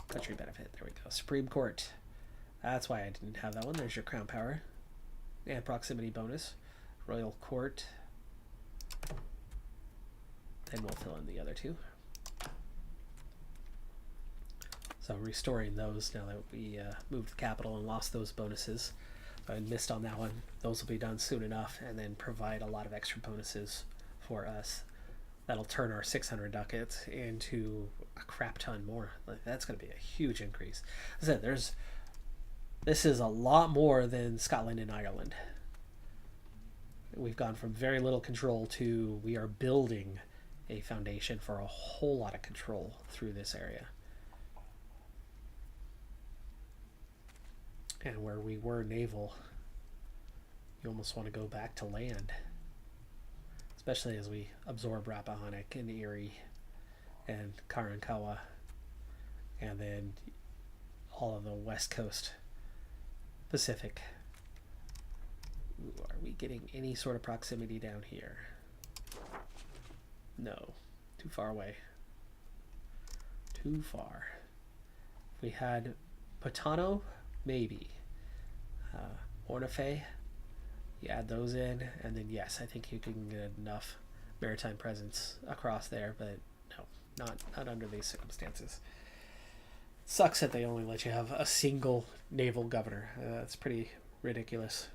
Country benefit. There we go. Supreme Court. That's why I didn't have that one. There's your crown power. And proximity bonus. Royal Court. Then we'll fill in the other two. So restoring those now that we moved the capital and lost those bonuses. I missed on that one. Those will be done soon enough and then provide a lot of extra bonuses for us. that'll turn our 600 ducats into a crap ton more. Like, that's going to be a huge increase. As I said, this is a lot more than Scotland and Ireland. We've gone from very little control to we are building a foundation for a whole lot of control through this area. And where we were naval, you almost want to go back to land. Especially as we absorb Rappahannock and Erie and Karankawa, and then all of the West Coast Pacific. Ooh, are we getting any sort of proximity down here? No. Too far away. Too far. If we had Potano, maybe. Ornafe, you add those in, and then yes, I think you can get enough maritime presence across there, but no, not under these circumstances. Sucks that they only let you have a single naval governor. That's pretty ridiculous.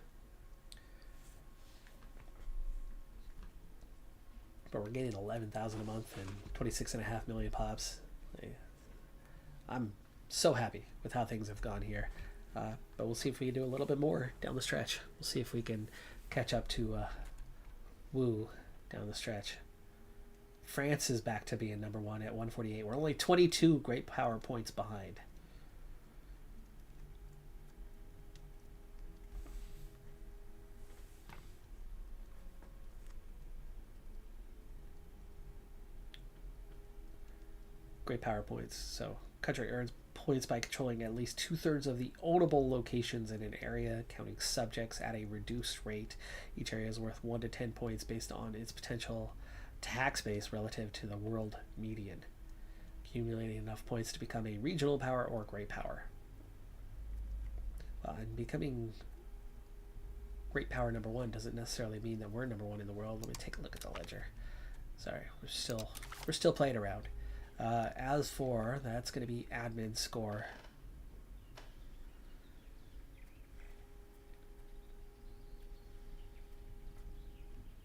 But we're getting 11,000 a month and 26.5 million pops. I'm so happy with how things have gone here. But we'll see if we can do a little bit more down the stretch. We'll see if we can catch up to Wu down the stretch. France is back to being number one at 148. We're only 22 great power points behind. Great power points. So country earns points by controlling at least 2/3 of the ownable locations in an area, counting subjects at a reduced rate. Each area is worth 1 to 10 points based on its potential tax base relative to the world median, accumulating enough points to become a regional power or great power. And becoming great power number one doesn't necessarily mean that we're number one in the world. Let me take a look at the ledger. Sorry, we're still playing around. As for, that's going to be admin score.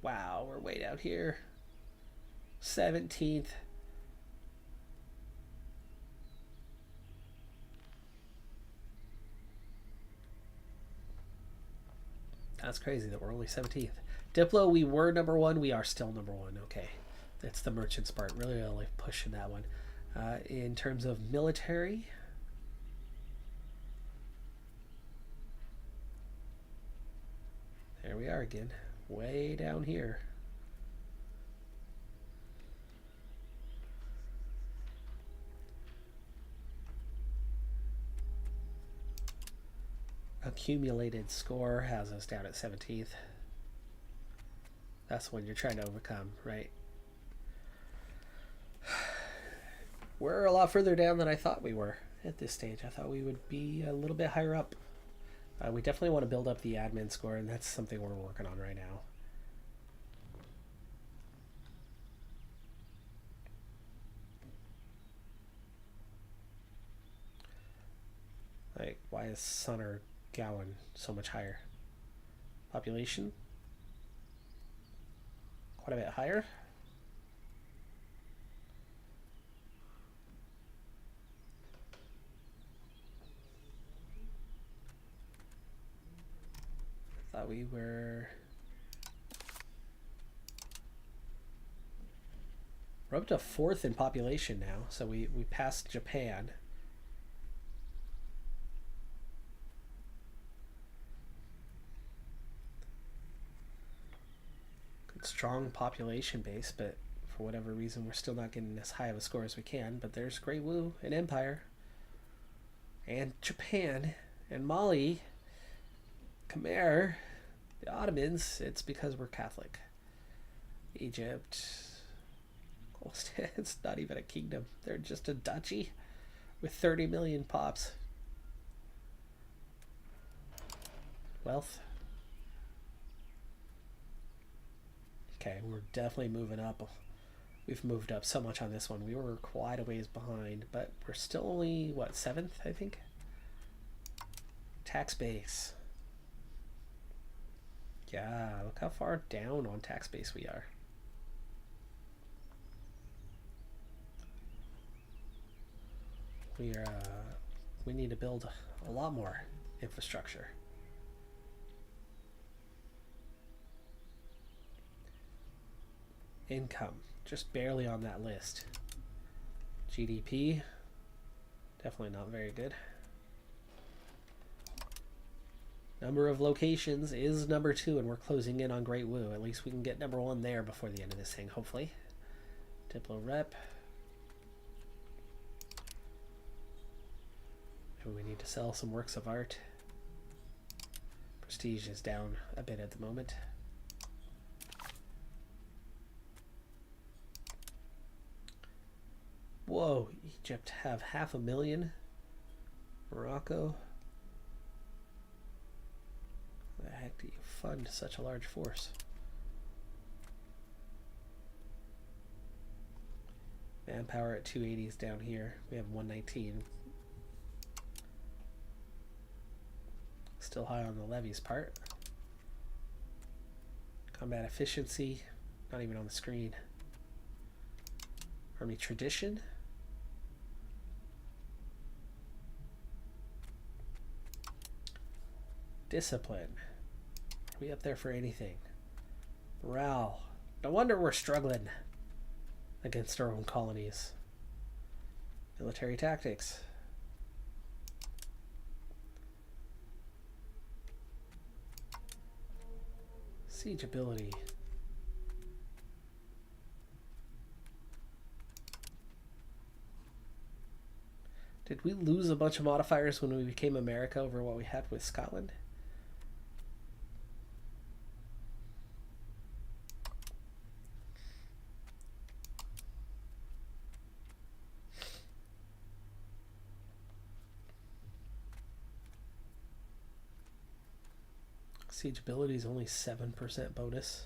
Wow, we're way down here. 17th. That's crazy that we're only 17th. Diplo, we were number one. We are still number one. Okay. That's the merchant's part. Really pushing that one. In terms of military, there we are again. Way down here. Accumulated score has us down at 17th. That's when you're trying to overcome, right? We're a lot further down than I thought we were at this stage. I thought we would be a little bit higher up. We definitely want to build up the admin score, and that's something we're working on right now. Like, why is Sun or Gowan so much higher? Population? Quite a bit higher. Thought we were... We're up to 4th in population now, so we passed Japan. Good, strong population base, but for whatever reason we're still not getting as high of a score as we can. But there's Great Wu and Empire. And Japan and Mali. Khmer, the Ottomans, it's because we're Catholic. Egypt, it's not even a kingdom. They're just a duchy with 30 million pops. Wealth. Okay, we're definitely moving up. We've moved up so much on this one. We were quite a ways behind, but we're still only, what, 7th, I think? Tax base. Yeah, look how far down on tax base we are. We need to build a lot more infrastructure. Income, just barely on that list. GDP, definitely not very good. Number of locations is number 2, and we're closing in on Great Woo. At least we can get number 1 there before the end of this thing, hopefully. Diplo rep. Maybe we need to sell some works of art. Prestige is down a bit at the moment. Whoa, Egypt have 500,000. Morocco. How the heck do you fund such a large force? Manpower at 280 is down here. We have 119. Still high on the levies part. Combat efficiency, not even on the screen. Army tradition. Discipline. Are we up there for anything? Morale. No wonder we're struggling against our own colonies. Military tactics. Siege ability. Did we lose a bunch of modifiers when we became America over what we had with Scotland? Siege ability is only 7% bonus.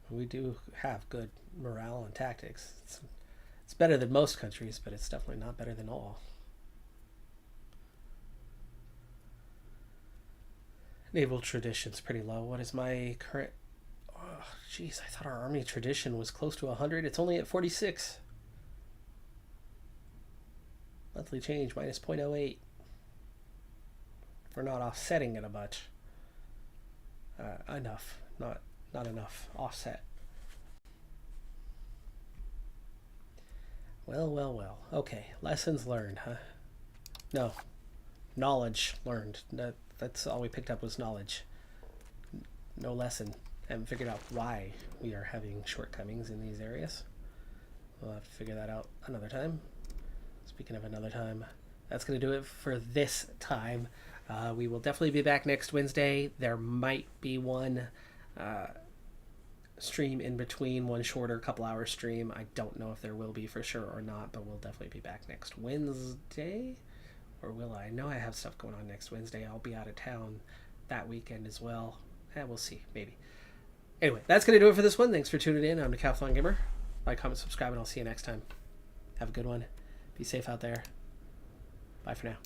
We do have good morale and tactics. It's better than most countries, but it's definitely not better than all. Naval tradition's pretty low. What is my current... Oh, jeez, I thought our army tradition was close to 100. It's only at 46. Monthly change, minus 0.08. We're not offsetting it a bunch. Enough. Not enough offset. Well. Okay, lessons learned, huh? No. Knowledge learned. That's all we picked up was knowledge. No lesson. Haven't figured out why we are having shortcomings in these areas. We'll have to figure that out another time. Speaking of another time, that's going to do it for this time. We will definitely be back next Wednesday. There might be one stream in between, one shorter couple hour stream. I don't know if there will be for sure or not, but we'll definitely be back next Wednesday. Or will I? No, I have stuff going on next Wednesday. I'll be out of town that weekend as well. We'll see, maybe. Anyway, that's going to do it for this one. Thanks for tuning in. I'm Decathlon Gamer. Like, comment, subscribe, and I'll see you next time. Have a good one. Be safe out there. Bye for now.